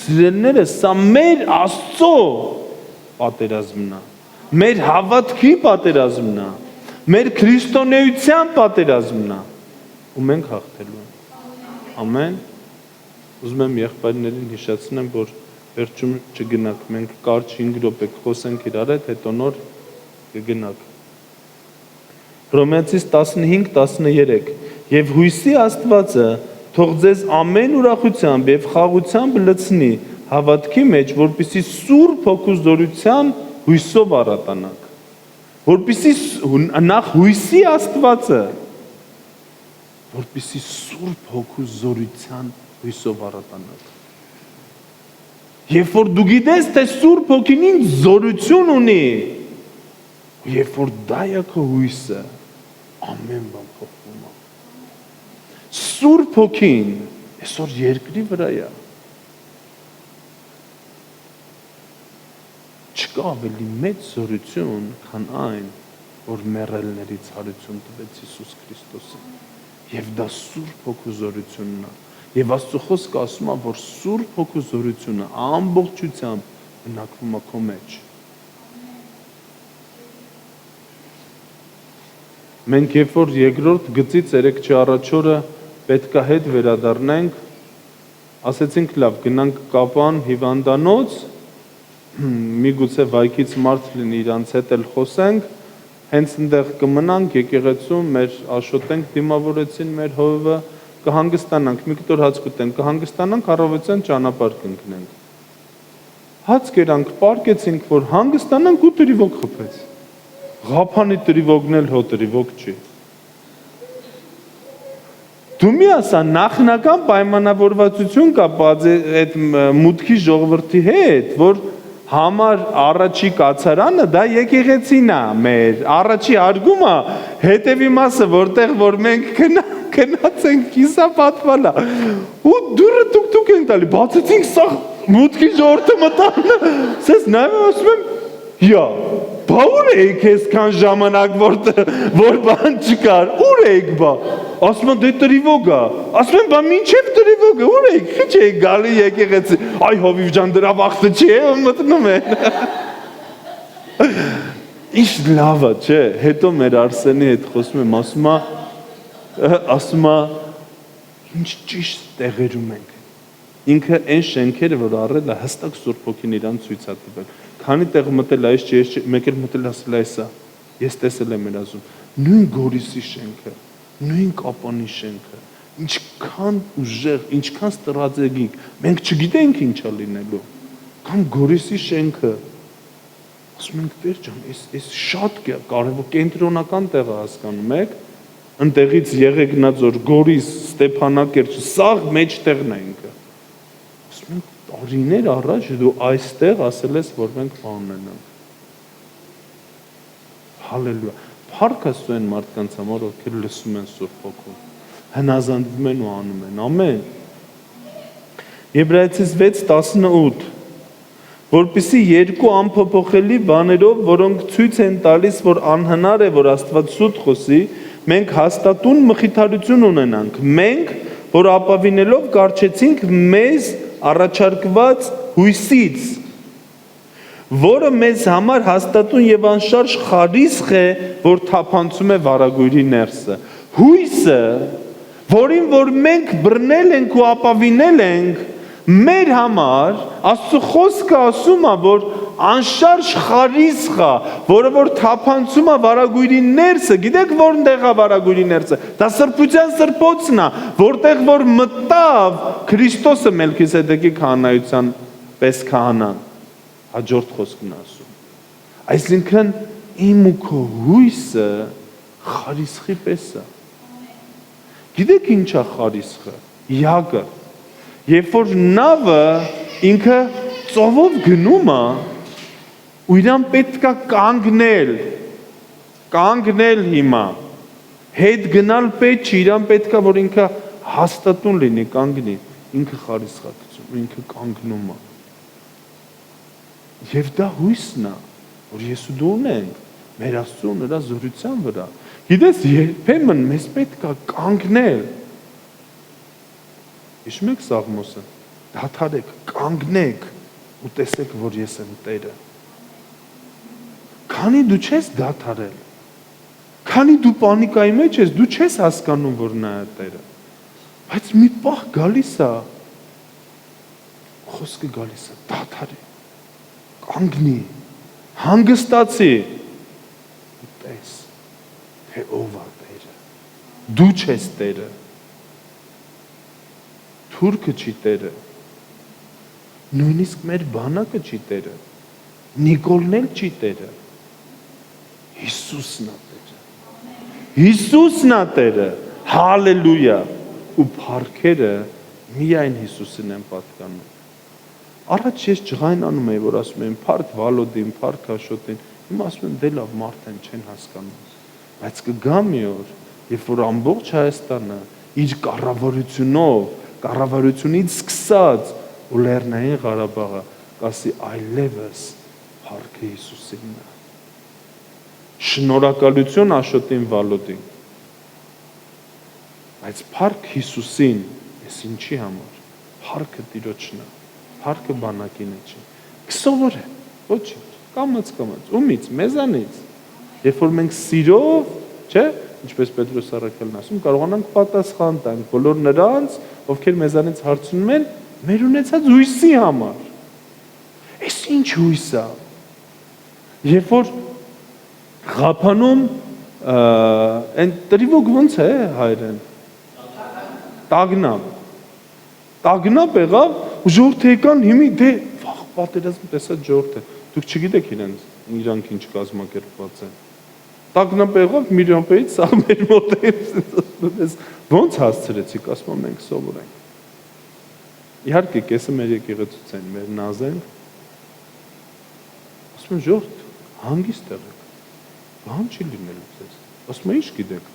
Սիրելիները, սա մեր Աստծո պատերազմն է։ Մեր հավատքի պատերազմն է, մեր քրիստոնեության պատերազմն է, ու մենք հաղթելու ենք։ Ամեն։ Ուզում եմ եղբայրներին հիշեցնեմ, որ վերջում չգնաք, մենք կարճ 5 րոպե խոսենք իրար հետ, հետո նոր կգնաք։ Հռոմեացիս 15:13 Եվ հույսի Աստվածը թող ձեզ ամեն ուրախությամբ եւ խաղությամբ լցնի հավատքի մեջ, որպեսզի Սուրբ Հոգու զորության հույսով առատանաք, որպեսզի նախ հույսի Աստվածը, որպեսզի Սուրբ Հոգու զորության հույսով առատանաք։ Երբ որ դու գիտես, թե Սուրբ Հոգին ինչ զորություն ունի, երբ որ դա է քո հույսը, ամեն բան փոխվում է։ Սուրբ Հոգին այսօր երկրի վրա է։ Չկա ավելի մեծ զորություն, քան այն, որ մեռելներից հարություն տվեց Հիսուս Քրիստոսը։ Եվ դա Սուրբ Հոգու զորությունն է։ Եվ Աստծո խոսքը ասում է, որ Սուրբ Հոգու զորությունը ամբողջությամբ բնակվում է քո մեջ։ Մենք երբ որ երկրորդ գծից 3-4 առաջորը պետքա հետ վերադառնանք, ասեցինք լավ, գնանք Կապան հիվանդանոց, միգուցե վայքից մարդ լինի իրանց հետ էլ խոսենք, հենց ընդեղ կմնանք եկեղեցում, մեր աշոտենք դիմավորեցին մեր հովը, կհանգստանանք, մի կտոր հաց կուտենք, կհանգստանանք, առավոտյան ճանապարհ կընկնենք։ Հաց կերանք, պարկեցինք, որ հանգստանանք ու տրիվոկ խփեց։ Ղափանի տրիվոգն էլ հո տրիվոկ չի։ Դու մի ասա, նախնական պայմանավորվածություն կա այդ մուտքի ժողովրդի հետ, որ համար առաջի կացարանը դա եկեղեցին է մեր, առաջի արգումը հետևի մասը, որտեղ որ մենք գնաց ենք, կիսա պատվալա, ու դուրը տուկ ենք տալի, բացեցինք սա մուտքի ժողովրդը մտանը, սես նայում ասում եմ, յա, բա ուր էիք այսքան ժամանակ, որ բան չկար, ուր էիք բա, ասում են դե տրիվոգա, ասում են բա մինչև տրիվոգը ուր եք, քիչ եք գալի եկեղեցի, այ հովիվ ջան դրա վախտը չի, մտնում են։ Ինչ լավ է, չէ, հետո մեր Արսենի հետ խոսում եմ, ասում է ինչ ճիշտ տեղերում ենք։ Ինքը այն շենքերը, որ առել է, հստակ Սուրբ Հոգին իրան ցույց է տվել։ Քանի տեղ մտել այս չի, մեկ էլ մտել ասել այսա։ Ես տեսել եմ երազում։ Նույն Գորիսի շենքը, նույն Կապանի շենքը, ինչքան ուժեղ, ինչքան ստրատեգիկ, մենք չգիտենք ինչ է լինելու։ Կամ Գորիսի շենքը, ասում ենք Տեր ջան, այս շատ կարևոր կենտրոնական տեղ է հասկանում եք, ընտեղից Եղեգնաձոր, Գորիս, Ստեփանակերտ, սաղ մեջտեղն է ինքը։ Ասում ենք տարիներ առաջ դու այստեղ ասել ես, որ մենք բաննենք։ Հալելույա։ Փառք Աստծո այն մարդկանց համար, ովքեր լսում են Սուրբ Հոգուն, հնազանդվում են ու անում են։ Ամեն։ Եբրայեցիս 6:18 որպեսզի երկու անփոփոխելի բաներով, որոնք ցույց են տալիս, որ անհնար է, որ Աստված սուտ խոսի, մենք հաստատուն մխիթարություն ունենանք։ Մենք, որ ապավինելով կարճեցինք մեզ առաջարկված հույսից, որը մեզ համար հաստատուն եւ անշարժ խարիսխ է, որ թափանցում է վարագույրի ներսը։ Հույսը, որին որ մենք բռնել ենք ու ապավինել ենք, մեր համար Աստծո խոսքը ասում է, որ անշարժ խարիսխ է, որը որ թափանցում է վարագույրի ներսը, գիտեք որտեղ է վարագույրի ներսը, դա սրբության սրբոցն է, որտեղ որ մտավ Քրիստոսը Մելքիսեդեկի քահանայության պես քահանան, հաջորդ խոսքն է ասում, այսինքն իմ ու քո հույսը խարիսխի պես է, գիտեք ինչ է խարիսխը, յագը, երբ որ նավը ինքը ծովով գնում է, ու իրան պետք է կանգնել հիմա, հետ գնալ պետք չի, իրան պետք է, որ ինքը հաստատուն լինի, կանգնի, ինքը խարիսխ է գցում, ինքը կանգնում է։ Եվ դա հույսն է, որ ես ու դու ունենք, մեր Աստծո նրա զորության վրա։ Գիտես, երբեմն մեզ պետք է կանգնել։ Հիշում եք Սաղմոսը, դադարեք, կանգնեք ու տեսեք, որ ես եմ Տերը։ Քանի դու չես դադարել, քանի դու պանիկայի մեջ ես, դու չես հասկանում, որ նա է Տերը։ Բայց մի պահ գալիս է, խոսքը գալիս է, դադարի, կանգնի, հանգստացի, ու տես, թե ով է Տերը։ Դու չես Տերը։ Թուրքը չի Տերը, նույնիսկ մեր բանակը չի Տերը, Նիկոլն էլ չի Տերը, Հիսուսն է Տերը, Հիսուսն է Տերը, հալելույա, ու փառքերը միայն Հիսուսին են պատկանում։ Առաջ ես ջղայնանում եմ, որ ասում եմ փառք Վալոդին, փառք Աշոտին, հիմա ասում եմ դե լավ մարդ են չեն հասկանում, բայց կգա մի օր, երբ որ ամբողջ Հայաստանը իր կառավարությունով կառավարությունից սկսած ու Լեռնային Ղարաբաղը կասի այլևս փառքը Հիսուսին է։ Շնորհակալություն Աշոտին Վալոդին։ Բայց փառք Հիսուսին, ես ինչի համար։ Փառքը Տիրոջն է, փառքը բանակին չի։ Կսովոր է, ոչինչ, կամաց, ումից, մեզանից։ Երբ որ մենք սիրով, չէ՞, ինչպես Պետրոս առաքյալն ասում, կարողանանք պատասխան տանք բոլոր նրանց, ովքեր մեզանից հարցնում են, մեր ունեցած հույսի համար։ Այս ինչ հույս է։ Երբ որ Ղափանում այն տրիվոգ ոնց է հայերեն։ Տագնապ եղավ, ու ժողովուրդը եկան հիմի դե վաղ պատերազմ տեսած ժողովուրդ է։ Դուք չգիտեք իրանք ինչ կազմակերպված են։ Տագնապ եղավ մի րոպեից սա մեր մոտ է, ոնց հասցրեցիք, ասում եմ մենք սովոր ենք։ Իհարկե կեսը մեր եկեղեցուց են, մեր նազենք։ Ասում եմ ժողովուրդ, հանգիստ եղեք, բան չի լինելու ձեզ։ Ասում եմ ինչ գիտեք։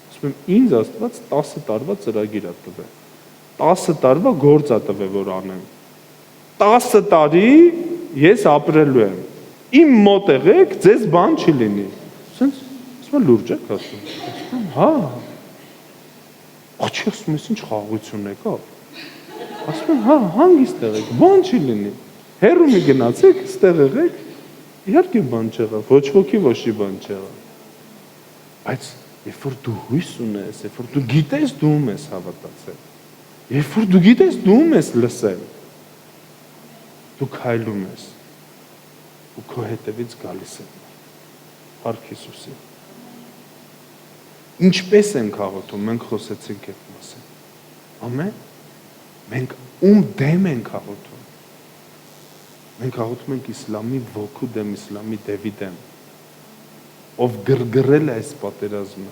Ասում եմ ինձ Աստված 10 տարվա ծրագիր ա տվել։ 10 տարվա գործ ա տվել, որ անեմ։ 10 տարի ես ապրելու եմ։ Իմ մոտ եղեք, ձեզ բան չի լինի։ Ասում եմ լուրջ եք ասում։ Ասում եմ հա։ Աչքի ասում ես ինչ խաղաղություն եկավ։ Ասում են, հա, հանգիստ եղեք, բան չի լինի։ Հեռու մի գնացեք, ստեղ եղեք։ Իհարկե բան չեղավ, ոչ ոքի ոչի բան չեղավ։ Բայց երբ որ դու հույս ունես, երբ որ դու գիտես դու ում ես հավատացել, երբ որ դու գիտես դու ում ես լսել, դու քայլում ես ու քո հետևից գալիս են։ Փառք Հիսուսի։ Ինչպես ենք աղոթում, մենք խոսեցինք այդ մասին։ Ամեն։ Մենք ում դեմ ենք աղոթում։ Մենք աղոթում ենք իսլամի ոգու դեմ, իսլամի դևի դեմ, ով գրգռել է այս պատերազմը,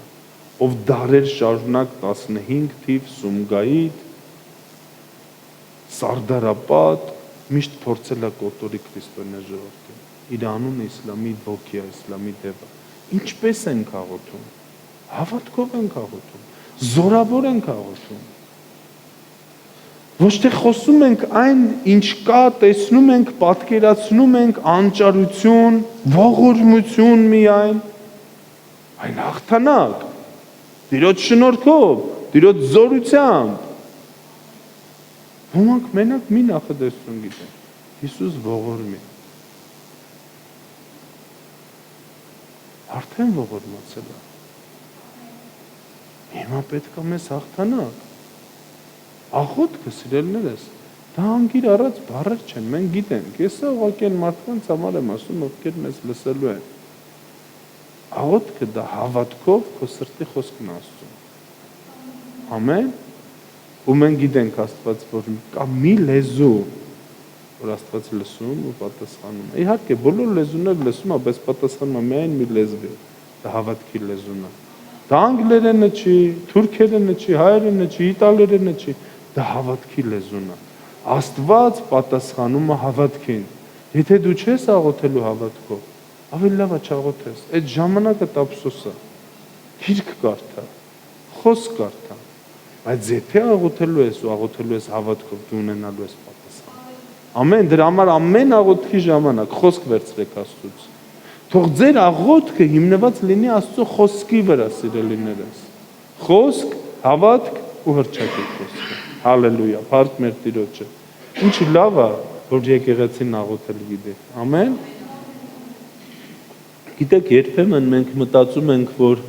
ով դարեր շարունակ 15 թիվ Սումգայիթ, Սարդարապատ միշտ փորձել է կոտորի քրիստոնյա ժողովրդին։ Իր անունը իսլամի ոգի է, իսլամի դևը։ Ինչպես ենք աղոթում։ Հավատքով ենք աղոթում, զորավոր ենք աղոթում։ Ոչ թե խոսում ենք այն, ինչ կա, տեսնում ենք, պատկերացնում ենք անճարություն, ողորմություն միայն, այն հաղթանակ, Տիրոջ շնորհքով, Տիրոջ զորությամբ։ Ոմանք մենակ մի նախադեсություն գիտեն, Հիսուս ողորմի։ Արդեն ողորմացել է։ Հիմա պետք է մեզ հաղթանակ։ Աղոթքը, սիրելիներս, դա անգիր առած բառեր չեն, մենք գիտենք։ Ես ուղղակի այն մարդկանց համար եմ ասում, ովքեր մեզ լսելու են։ Աղոթքը դա հավատքով քո սրտի խոսքն ասում։ Ամեն։ Ու մենք գիտենք Աստված, որ կա մի լեզու, որ Աստված լսում ու պատասխանում է։ Իհարկե, բոլոր լեզուները լսում, բայց պատասխանում է միայն մի լեզվի։ Դա հավատքի լեզուն է։ Դա անգլերենը չի, թուրքերենը չի, հայերենը չի, իտալերենը չի, դա հավատքի լեզուն է։ Աստված պատասխանում է հավատքին։ Եթե դու չես աղոթելու հավատքով, ավելի լավ է չաղոթես։ Այդ ժամանակը ափսոս է։ Գիրք կարդա, խոսք կարդա, բայց եթե աղոթելու ես ու աղոթելու ես հավատքով, դու ունենալու ես պատասխան։ Ամեն, դրա համար ամեն աղոթքի ժամանակ խոսք վերցրեք Աստծուց։ Թող ձեր աղոթքը հիմնված լինի Աստծո խոսքի վրա, սիրելիներս։ Խոսք, հավատք ու հռչակի խոսքը։ Հալելույա, փառք մեր Տիրոջը։ Ինչ լավ է, որ եկեղեցին աղոթել գիտի։ Ամեն։ Գիտեք, երբեմն մենք մտածում ենք, որ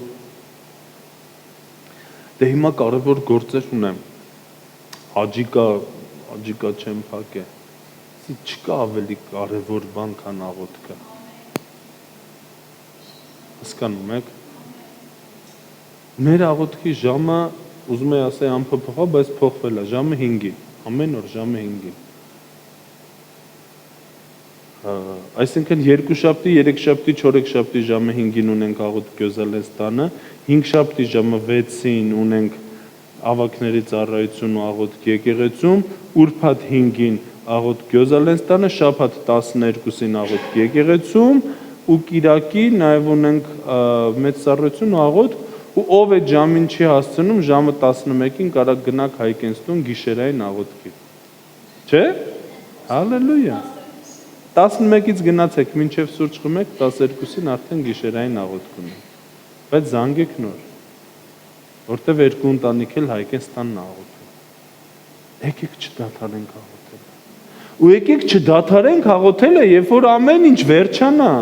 դե հիմա կարևոր գործեր ունեմ։ Աջիկա չեմ փակե։ Չկա ավելի կարևոր բան, քան աղոթքը։ Հասկանում եք։ Մեր աղոթքի ժամը, ուզում եմ ասել անփոփոխ, բայց փոխվել է, ժամը 5-ի, ամեն օր ժամը 5-ի։ Այսինքն երկուշաբթի, երեքշաբթի, չորեքշաբթի ժամը 5-ին ունենք աղոթք Գյոզալենստանը, հինգշաբթի ժամը 6-ին ունենք ավագների ծառայություն ու աղոթք եկեղեցում, ուրբաթ 5-ին աղոթք Գյոզալենստանը, շաբաթ 12-ին աղոթք եկեղեցում ու Կիրակի նաև ունենք մեծ ծառայություն ու աղոթք, ու ով այդ ժամին չի հասցնում, ժամը 11-ին կարող գնաք Հայկենստուն գիշերային աղոթքի։ Չէ՞։ Հալելույա։ 11-ից գնացեք մինչև սուրճ խմեք, 12-ին արդեն գիշերային աղոթք ունենք։ Բայց զանգեք նոր, որտև երկու ընտանիք էլ Հայկենստանն աղոթում։ Եկեք չդադարենք աղոթել։ Ու եկեք չդադարենք աղոթելը, երբ որ ամեն ինչ վերջանա։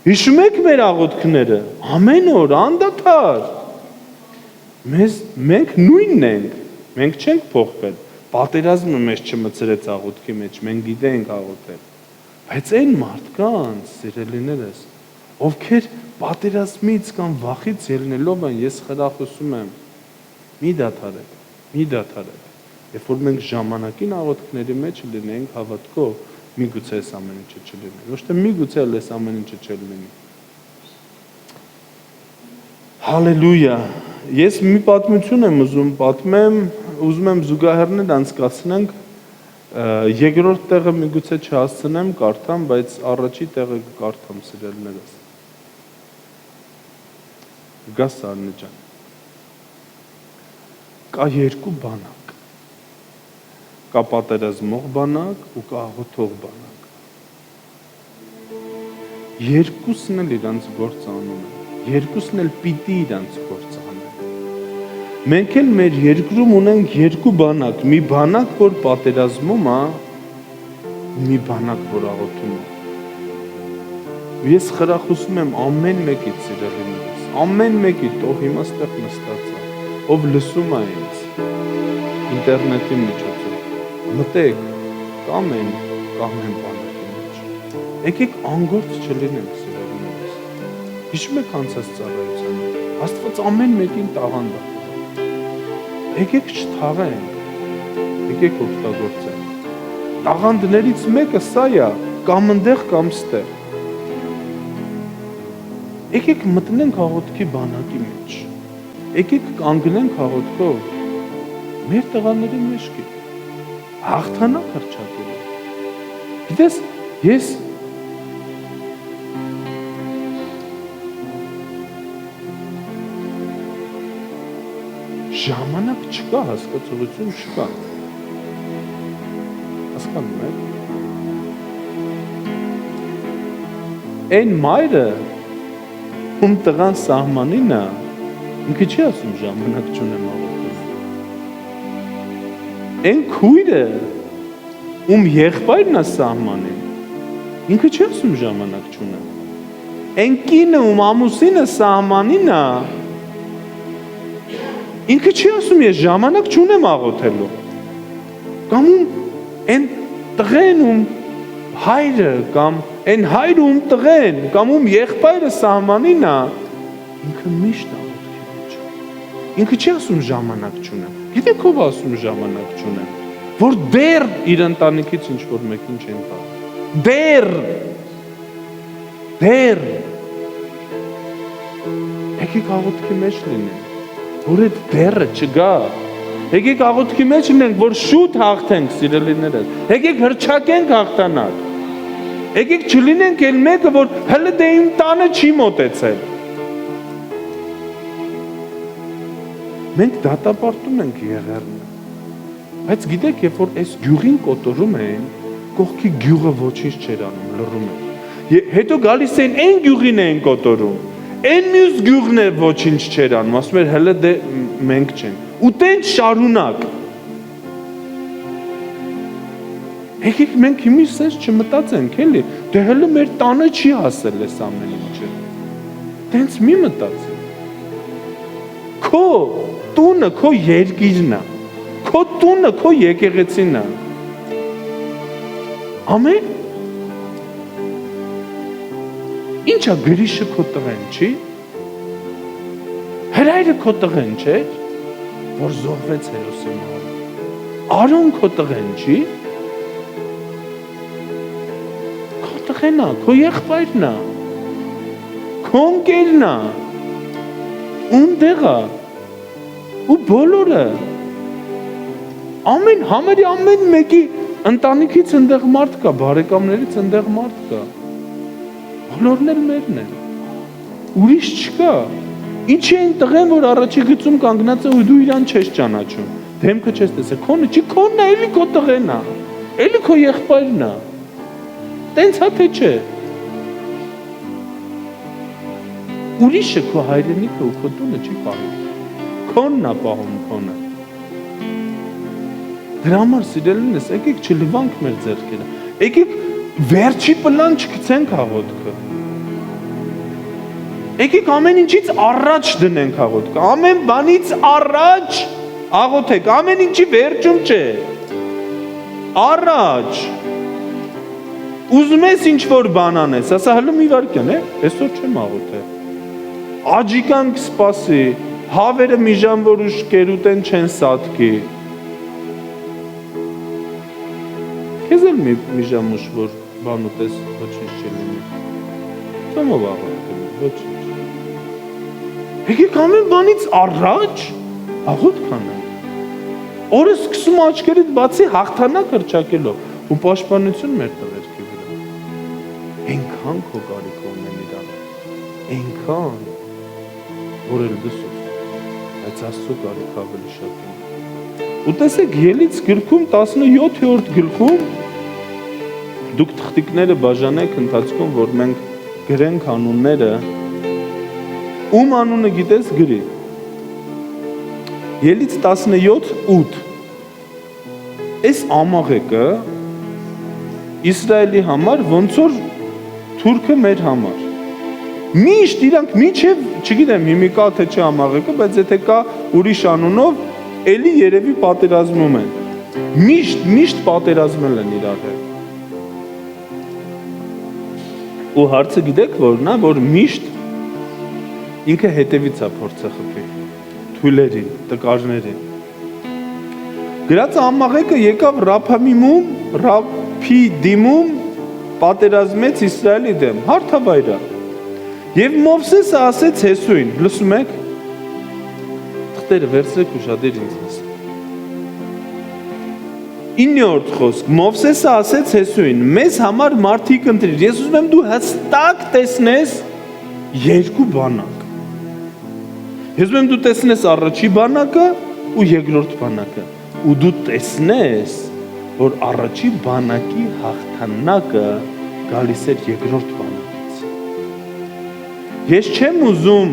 Հիշում եք մեր աղոթքները, ամեն օր, անդադար։ Մենք նույնն ենք, մենք չենք փոխվել։ Պատերազմը մեզ չմցրեց աղոթքի մեջ, մենք գիտենք աղոթել։ Բայց այն մարդկանց, սիրելիներս, ովքեր պատերազմից կամ վախից ելնելով են, ես խրախուսում եմ, մի դադարեք։ Երբ որ մենք ժամանակին աղոթքների մեջ լինենք հավատքով, միգուցե այս ամեն ինչը չլինի։ Ոչ թե միգուցե այս ամեն ինչը չլինի։ Հալելույա։ Ես մի պատմություն եմ ուզում պատմեմ, ուզում եմ զուգահեռներ անցկացնենք, երկրորդ տեղը միգուցե չհասցնեմ կարդամ, բայց առաջի տեղը կարդամ, սիրելիներս։ Գաս Սարնե ջան։ Կա երկու բանակ։ Կա պատերազմող բանակ ու կա աղոթող բանակ։ Երկուսն էլ իրանց գործ անում են։ Երկուսն էլ պիտի իրանց գործ անեն։ Մենք էլ մեր երկրում ունենք երկու բանակ, մի բանակ, որ պատերազմում է, մի բանակ, որ աղոթում է։ Ես խրախուսում եմ ամեն մեկից սիրելիներս, ամեն մեկից, ով հիմա ստեղ նստած է, ով լսում է ինձ ինտերնետի միջոցով, մտեք, կամ են բանակի մեջ։ Եկեք անգործ չլինենք սիրելիներս։ Հիշում եք անցած ծառայությանը, Աստված ամեն մեկին տաղանդ է։ Եկեք չթաղենք, եկեք օգտագործենք։ Տաղանդներից մեկը սա է, կամ ընդեղ, կամ ստեղ։ Եկեք մտնենք աղոթքի բանակի մեջ, եկեք կանգնենք աղոթքով, մեր տղաների մեջքի, հաղթանակ հռչակելով։ Գիտես, ես ժամանակ չկա, հասկացողություն չկա։ Հասկանում եք։ Այն մայրը, ում տղան սահմանին է, ինքը չի ասում ժամանակ չունեմ աղոթելու։ Այն քույրը, ում եղբայրն է սահմանին, ինքը չի ասում ժամանակ չունեմ։ Այն կինը, ում ամուսինը սահմանին է, ինքը չի ասում ես ժամանակ չունեմ աղոթելու։ Կամ այն տղեն, ում հայրը, կամ այն հայրը, ում տղեն, կամ ում եղբայրը սահմանին է, ինքը միշտ աղոթքի մեջ է։ Ինքը չի ասում ժամանակ չունեմ։ Գիտեք ով ասում ժամանակ չունեմ, որ դեռ իր ընտանիքից ինչ-որ մեկին չեն տա։ Դեռ։ Եկեք աղոթքի մեջ լինենք, որ այդ դեռը չգա։ Եկեք աղոթքի մեջ լինենք, որ շուտ հաղթենք, սիրելիներս։ Եկեք հռչակենք հաղթանակ։ Եկեք չլինենք էլ մեկը, որ հələ դե իմ տանը չի մոտեցել։ Մենք դատապարտում ենք եղերնը։ Բայց գիտեք, երբ որ այս գյուղին կոտորում էին, կողքի գյուղը ոչինչ չէր անում, լռում էր։ Հետո գալիս էին այն գյուղին էին կոտորում։ Այն մյուս գյուղն է ոչինչ չէր անում, ասում էր հələ դե մենք չենք։ Ու տենց շարունակ։ Եկեք մենք հիմի սենց չմտածենք, էլի, դե հələ մեր տանը չի հասել այս ամեն ինչը։ Տենց մի մտածենք։ Քո տունը քո երկիրն է։ Քո տունը քո եկեղեցին է։ Ամեն Ինչա գրիշը քո տղեն չի։ Հրայրը քո տղեն չէ, որ զոհվեց Հերոսի մահը։ Արոն քո տղեն չի։ Քո տղեն է, քո եղբայրն է։ Քո ընկերն է։ Ունդեղ է։ Ու բոլորը ամեն մեկի ընտանիքից ընդեղ մարդ կա, բարեկամներից ընդեղ մարդ կա։ Բոլորն էլ մերն են։ Ուրիշ չկա։ Ինչի են տղեն, որ առաջի գծում կանգնած է ու դու իրան չես ճանաչում։ Դեմքը չես տեսել, քոնը չի, քոնն է, էլի քո տղեն է։ Էլի քո եղբայրն է։ Տենց հա թե չէ։ Ուրիշը քո հայրենիքը ու քո տունը չի պահում։ Քոնն է պահում քոնը։ Դրա համար սիրելիներս, եկեք չլվանք մեր ձեռքերը։ Եկեք վերջի պլան չգցենք աղոթքը։ Եկեք ամեն ինչից առաջ դնենք աղոթքը։ Ամեն բանից առաջ աղոթեք, ամեն ինչի վերջում չէ։ Առաջ։ Ուզում ես ինչ-որ բան անես, ասա հələ մի վարքյան, այսօր չեմ աղոթել։ Աջիկան կսպասի, հավերը մի ժամ որ ուշ կերուտեն չեն սատկի։ Քեզ էլ մի ժամ ուշ որ բան ուտես ոչինչ չի լինի։ Ծոմով աղոթքել, ոչինչ։ Եկեք ամեն բանից առաջ աղոթք անենք։ Օրը սկսում աչքերիդ բացի հաղթանակ հռչակելով ու պաշտպանություն մեր տղերքի վրա։ Այնքան քո կարիք ունեն իրար։ Այնքան որ էլ դսուս, բայց Աստծո կարիք ավելի շատ է։ Ու տեսեք Ելից գրքում 17-րդ գլխում դուք թղթիկները բաժանեք ընթացքում, որ մենք գրենք անունները, ում անունը գիտես գրի։ Ելից 17:8 Այս ամաղեկը Իսրայելի համար ոնց որ թուրքը մեր համար Միշտ իրանք միջև, չգիտեմ, հիմի կա թե չէ ամաղեկը, բայց եթե կա ուրիշ անունով, էլի երևի պատերազմում են։ Միշտ պատերազմել են իրար հետ։ Ու հարցը գիտեք որն է, որ միշտ ինքը հետևից է փորձը խփի թույլերին, տկարներին։ Գրած ամաղեկը եկավ Ռափիդիմում պատերազմեց Իսրայելի դեմ, հարթավայրը։ Եվ Մովսեսը ասեց Հեսուին, լսում եք։ Թղթերը վերցրեք ու շատեր ինձ լսեք։ 9-րդ խոսք Մովսեսը ասեց Հեսուին, մեզ համար մարդիկ ընտրիր։ Ես ուզում եմ դու հստակ տեսնես երկու բանակ։ Ես ուզում եմ դու տեսնես առաջի բանակը ու երկրորդ բանակը։ Ու դու տեսնես, որ առաջի բանակի հաղթանակը գալիս էր երկրորդ բանակից։ Ես չեմ ուզում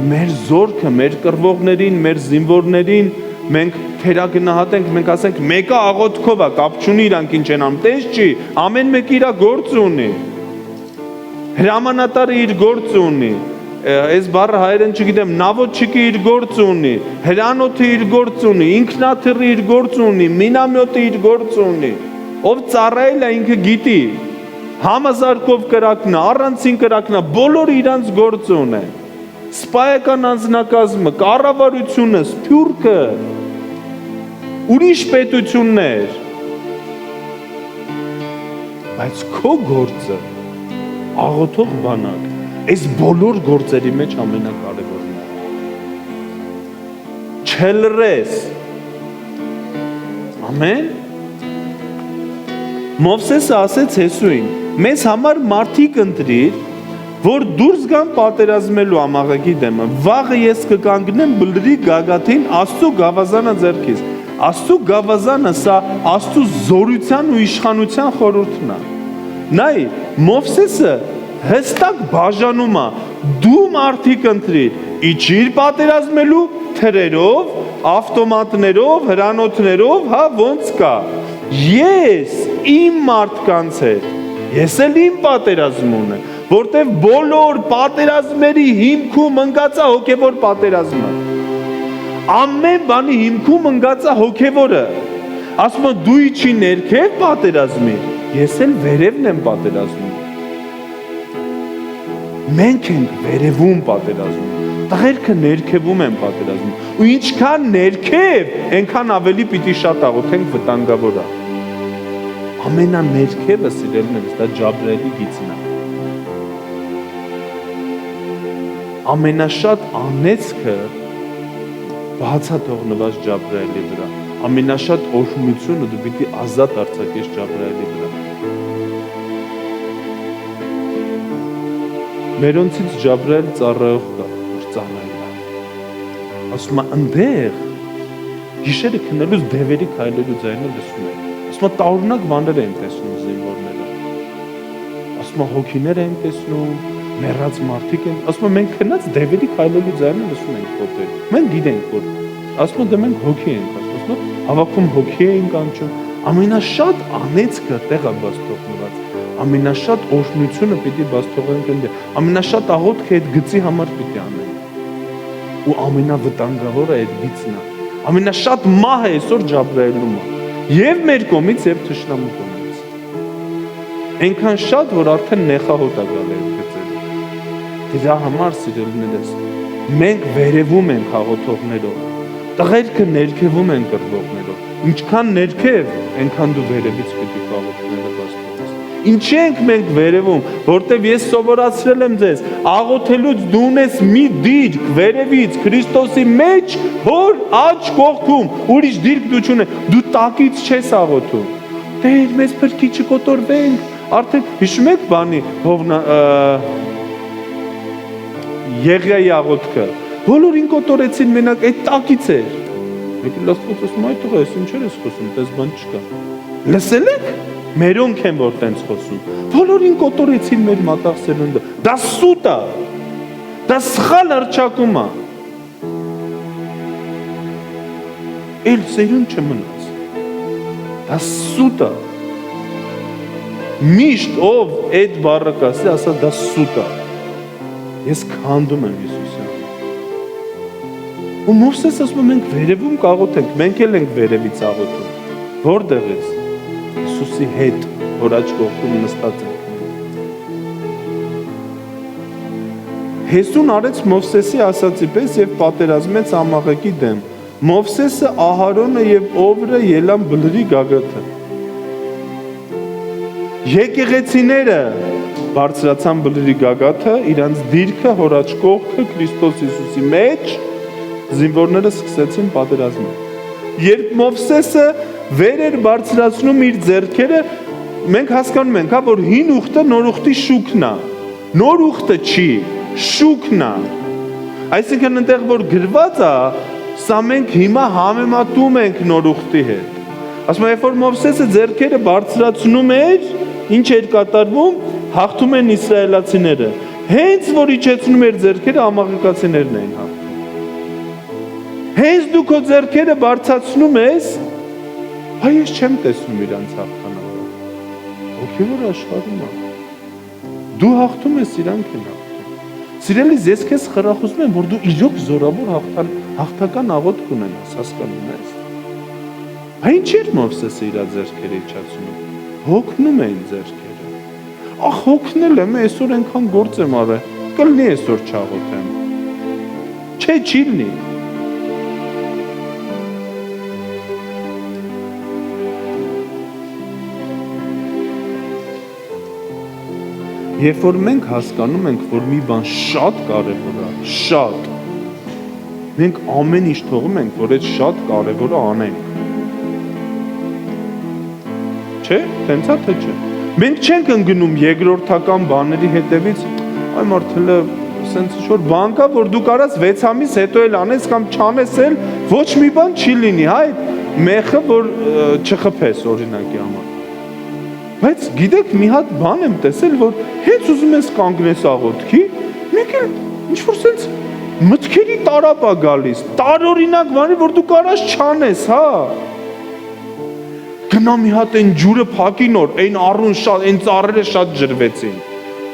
մեր զորքը, մեր կռվողներին, մեր զինվորներին մենք թերագնահատենք, մենք ասենք մեկը աղոթքով է, կապ չունի իրանք ինչ են անում, տես չի, ամեն մեկը իր գործ ունի։ Հրամանատարը իր գործ ունի։ Այս բառը հայերեն չգիտեմ, նավոթչիկը իր գործ ունի, հրանոթը իր գործ ունի, ինքնաթիռը իր գործ ունի, մինամյոտը իր գործ ունի։ Ով ծառայել է ինքը գիտի։ Համազարկով կրակնա, առանցին կրակնա, բոլորը իրանց գործ ունեն։ Սպայական անձնակազմը, կառավարությունը, սփյուռքը, ուրիշ պետություններ։ Բայց քո գործը աղոթող բանակ, այս բոլոր գործերի մեջ ամենակարևորն է։ Չլրես։ Ամեն։ Մովսեսը ասեց Հեսուին, մեզ համար մարդիկ ընտրիր, որ դուրս գան պատերազմելու ամաղեկի դեմը, վաղը ես կկանգնեմ բլրի գագաթին Աստծո գավազանը ձեռքից։ Աստծո գավազանը սա Աստծո զորության ու իշխանության խորհուրդն է։ Նայ, Մովսեսը հստակ բաժանում է, դու մարդիկ ընտրիր, իջիր պատերազմելու թրերով, ավտոմատներով, հրանոթներով, հա ոնց կա։ Ես իմ մարդկանց հետ, ես էլ իմ պատերազմ ունեմ, որտև բոլոր պատերազմերի հիմքում ընկած է հոգևոր պատերազմը։ Ամեն բանի հիմքում ընկած է հոգևորը։ Ասում եմ դու իջի ներքև պատերազմի, ես էլ վերևն եմ պատերազմում։ Մենք ենք վերևում պատերազմում, տղերքը ներքևում են պատերազմում։ Ու ինչքան ներքև, այնքան ավելի պիտի շատ աղոթենք վտանգավոր է։ Ամենաներքևը սիրելիներս, դա Ջաբրայելի գիծն է։ Ամենաշատ անեծքը բաց է թողնված Ջաբրայելի վրա։ Ամենաշատ օրհնությունը դու պիտի ազատ արձակես Ջաբրայելի վրա։ Մերոնցից Ջաբրայել ծառայող կա, որ ծառայել է։ Ասում է ընդեղ գիշերը քնելուց դևերի քայլելու ձայնը լսում եք։ Ասում է տարօրինակ բաներ են տեսնում զինվորները։ Ասում է հոգիներ են տեսնում, մեռած մարդիկ են։ Ասում է մենք քնած դևերի քայլելու ձայնը լսում ենք փոթել։ Մենք գիտենք որ։ Ասում է դե մենք հոգի ենք, ասում է հավաքում հոգի ենք անջում։ Ամենաշատ անեծքը տեղը բաց թողնված։ Ամենաշատ օրհնությունը պիտի բաց թողենք այնտեղ։ Ամենաշատ աղոթքը այդ գծի համար պիտի անենք։ Ու ամենավտանգավորը այդ գիծն է։ Ամենաշատ մահը այսօր Ջաբրայելում է։ Եվ մեր կողմից, եւ թշնամու կողմից։ Այնքան շատ, որ արդեն նեխահոտ է գալ այդ գծերը։ Դրա համար սիրելիներս, մենք վերևում ենք աղոթողներով, տղերքը ներքևում են կռվողներով։ Ինչքան ներքև, այնքան դու վերևից պիտի աղոթքները բաց թողես։ Ինչի ենք մենք վերևում, որտեվ ես սովորացրել եմ ձեզ, աղոթելուց դու ունես մի դիրք վերևից Քրիստոսի մեջ, հոր աջ կողքում, ուրիշ դիրք դու չունես, դու տակից չես աղոթում։ Տեր, մեզ փրկի չկոտորվենք, արդեն հիշում եք բանի Եղիայի աղոթքը, բոլորին կոտորեցին մենակ այդ տակից էր։ Մեկը լսվեց ասում այդ տղա, ես ինչեր ես խոսում, տես բան չկա։ Լսել եք։ Մերոնք են որ տենց խոսում։ Բոլորին կոտորեցին մեր մատաղ սերունդը։ Դա սուտ է։ Դա սխալ հռչակում է։ էլ սերուն չմնաց։ Դա սուտ է։ Միշտ ով այդ բառը կասի, ասա դա սուտ է։ Ես քանդում եմ Հիսուսին։ Ու Մովսես ասում է մենք վերևում կաղոթենք, մենք էլ ենք վերևից աղոթում։ Որտեղից։ Հիսուսի հետ, որ աջ կողքում նստած ենք։ Հեսուն արեց Մովսեսի ասածի պես եւ պատերազմեց Ամաղեկի դեմ։ Մովսեսը, Ահարոնը եւ Օվրը ելան բլրի գագաթը։ Եկեղեցիները բարձրացան բլրի գագաթը, իրանց դիրքը, հորաչ կողքը Քրիստոս Հիսուսի մեջ, զինվորները սկսեցին պատերազմել։ Երբ Մովսեսը վեր էր բարձրացնում իր ձեռքերը, մենք հասկանում ենք, որ հին ուխտը նոր ուխտի շուքն է։ Նոր ուխտը չի, շուքն է։ Այսինքն այնտեղ որ գրված է, սա մենք հիմա համեմատում ենք նոր ուխտի հետ։ Ասում եմ, երբ որ Մովսեսը ձեռքերը բարձրացնում էր, ինչ էր կատարվում, հաղթում են իսրայելացիները։ Հենց որ իջեցնում էր ձեռքերը, ամաղեկացիներն էին հաղթում։ Հենց դու քո ձեռքերը բարձրացնում ես, հայ ես չեմ տեսնում իրանց հաղթանալը։ Հոգևոր աշխարհում է։ Դու հաղթում ես, իրանք են հաղթում։ Սիրելիս, ես քեզ խրախուսում եմ, որ դու իրոք զորավոր հաղթական աղոթք ունենաս, հասկանում ես։ Ինչ էր Մովսեսը իր ձեռքերը իջացնում։ Հոգնում էին ձեռքերը։ Ախ, հոգնել եմ, այսօր այնքան գործ եմ արել, կլինի այսօր չաղոթեմ։ Չէ, չի լինի։ Երբ որ մենք հասկանում ենք, որ մի բան շատ կարևոր է, շատ, մենք ամեն ինչ թողում ենք, որ այդ շատ կարևորը անենք։ Չէ, տենց է թե չէ։ Մենք չենք ընկնում երկրորդական բաների հետևից, այ մարդը սենց ինչ-որ բան կա, որ դու կարաս 6 ամիս հետո էլ անես կամ չանես էլ, ոչ մի բան չի լինի, հա, այդ մեխը, որ չխփես օրինակի համար։ Բայց գիտեք, մի հատ բան եմ տեսել, որ հենց ուզում ես կանգնես աղոթքի, մեկ էլ ինչ-որ սենց մտքերի տարապ է գալիս, տարօրինակ բանի, որ դու կարաս չանես, հա։ Գնա մի հատ այն ջուրը փակի նոր, այն առուն շատ, այն ծառերը շատ ջրվեցին։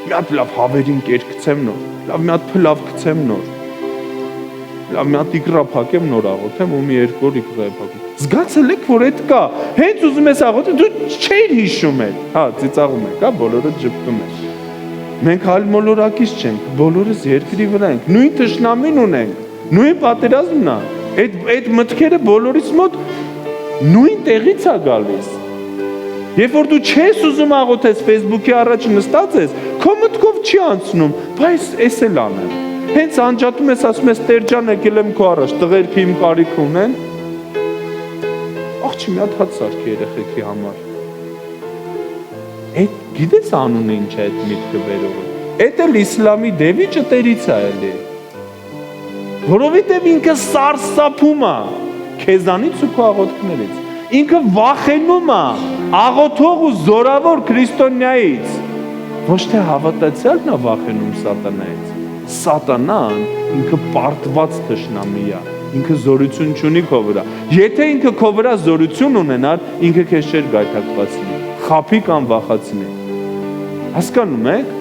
Մի հատ լավ հավերին կերկցեմ նոր, լավ մի հատ փլավ գցեմ նոր։ Լավ մի հատ իկրա փակեմ նոր աղոթեմ ու մի երկու օր իկրա փակեմ։ Զգացել եք, որ այդ կա։ Հենց ուզում ես աղոթել, դու չէիր հիշում էլ։ Հա, ծիծաղում եք, հա, բոլորը ջպտում են։ Մենք այլ մոլորակից չենք, բոլորս երկրի վրա ենք, նույն թշնամին ունենք, նույն պատերազմն է։ Այդ մտքերը բոլորիս մոտ նույն տեղից է գալիս։ Երբ որ դու չես ուզում աղոթես Facebook-ի առաջ նստած ես, քո մտքով չի անցնում, բայց էս էլ անեմ։ Հենց անջատում ես, ասում ես Տեր ջան, եկել եմ քո առաջ, տղերքը իմ կարիք ունեն։ Աղջի մի հատ հաց սարքի երեխեքի համար։ Այդ գիտես անունը ինչ է այդ միտքը վերողը։ Այդ էլ իսլամի դեվիճը Տերից է էլի։ Որովհետև ինքը սարսափում է քեզանից ու քո աղոթքներից։ Ինքը վախենում է աղոթող ու զորավոր քրիստոնյայից։ Ոչ թե հավատացյալն է վախենում սատանայից։ Սատանան ինքը պարտված թշնամի է։ Ինքը զորություն չունի քո վրա։ Եթե ինքը քո վրա զորություն ունենար, ինքը քեզ չէր գայթակղացնի, խաբի կամ վախացնի։ Հասկանում եք։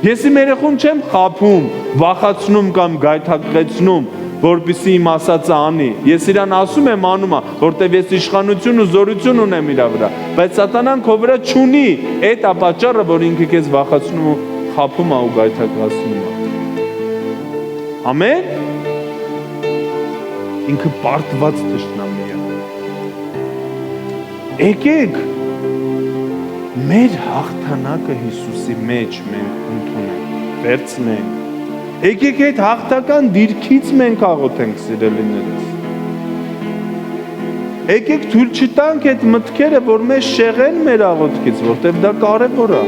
Ես իմ երեխուն չեմ խաբում, վախացնում կամ գայթակղեցնում, որպեսզի իմ ասածը անի։ Ես իրան ասում եմ անում է, որտեվ ես իշխանություն ու զորություն ունեմ իր վրա, բայց սատանան քո վրա չունի այդ ապաճառը, որ ինքը քեզ վախացնում ու խաբում է ու գայթակղացնում է։ Ամեն։ Ինքը պարտված թշնամի է։ Եկեք մեր հաղթանակը Հիսուսի մեջ մենք ընդունենք, վերցնենք։ Եկեք այդ հաղթական դիրքից մենք աղոթենք, սիրելիներս։ Եկեք թույլ չտանք այդ մտքերը, որ մեզ շեղեն մեր աղոթքից, որտեղ դա կարևոր է։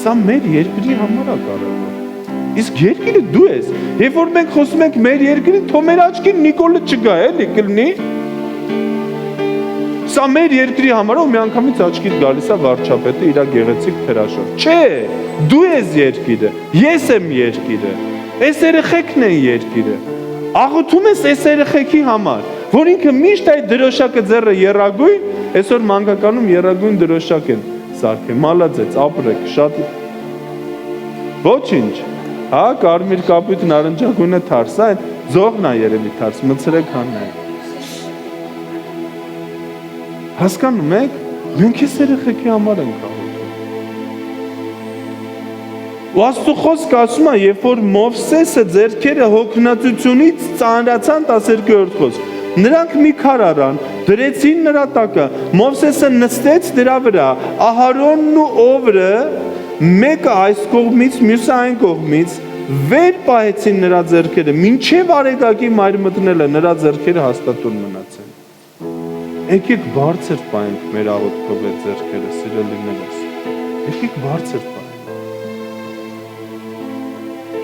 Սա մեր երկրի համար է կարևոր։ Իսկ երկիրը դու ես։ Երբ որ մենք խոսում ենք մեր երկրին, թող մեր աչքին Նիկոլը չգա, էլի կլինի։ Սա մեր երկրի համար է, ու միանգամից աչքիդ գալիս է վարչապետը իր գեղեցիկ թերաշով։ Չէ, դու ես երկիրը, ես եմ երկիրը, այս երեխեքն են երկիրը։ Աղոթում ես այս երեխեքի համար, որ ինքը միշտ այդ դրոշակը ձեռը երագույն, այսօր մանկականում երագույն դրոշակ են սարքել, մալացեց, ապրեք, շատ ոչինչ, հա, կարմիր կապույտ նարնջագույնը թարս, այն ձողն է երևի թարս, մցրեք հաննայ։ Հասկանում եք, մենք այս երեխեքի համար ենք աղոթում։ Ու Աստծո խոսքը ասում է, երբ որ Մովսեսը ձեռքերը հոգնածությունից ծանրացան 12-րդ խոսք, նրանք մի քար առան, դրեցին նրա տակը, Մովսեսը նստեց դրա վրա, Ահարոնն ու Օվրը մեկը այս կողմից, մյուսը այն կողմից վեր պահեցին նրա ձեռքերը, մինչև արեգակի մայր մտնելը նրա ձեռքերը հաստատուն մնացին։ Եկեք բարձր պահենք մեր աղոթքով այդ ձեռքերը, սիրելիներս։ Եկեք բարձր պահենք։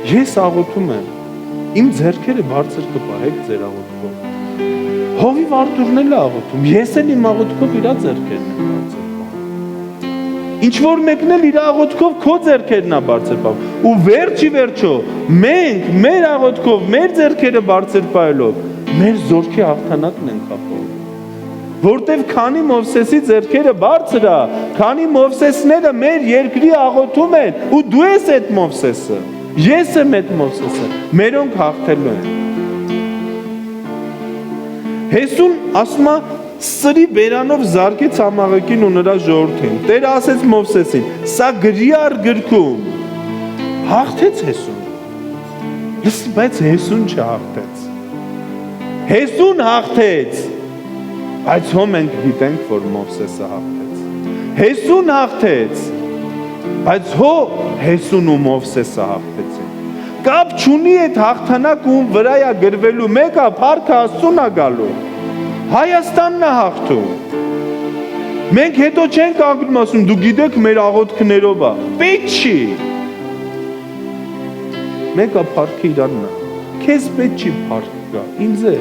Ես աղոթում եմ, իմ ձեռքերը բարձր կպահեք ձեր աղոթքով։ Հովիվ Արտուրն էլ աղոթում, ես էլ իմ աղոթքով իրա ձեռքերն եմ բարձր պահում։ Ինչ որ մեկն էլ իր աղոթքով քո ձեռքերն է բարձր պահում։ Ու վերջի վերջո, մենք մեր աղոթքով, մեր ձեռքերը բարձր պահելով, մեր զորքի հաղթանակն ենք ապահովում։ Որտեվ քանի Մովսեսի ձեռքերը բարձր է, քանի Մովսեսները մեր երկրի աղոթում են, ու դու ես այդ Մովսեսը, ես եմ այդ Մովսեսը, մերոնք հաղթելու են։ Հեսուն ասում է, սրի բերանով զարկեց ամաղեկին ու նրա ժողովրդին։ Տերը ասեց Մովսեսին, սա գրի առ գրքում։ Հաղթեց Հեսուն։ Բայց Հեսուն չհաղթեց։ Հեսուն հաղթեց։ Բայց հո մենք գիտենք, որ Մովսեսը հաղթեց։ Հեսուն հաղթեց։ Բայց հո Հեսուն ու Մովսեսը հաղթեցին։ Կապ չունի այդ հաղթանակը ում վրա է գրվելու, մեկը փառքը Աստծուն է գալու։ Հայաստանն է հաղթում։ Մենք հետո չենք անգնում ասում, դու գիտեք մեր աղոթքներով է։ Պետք չի։ Մեկը փառքը իրանն է։ Քեզ պետք չի փառք գա, ինձ է,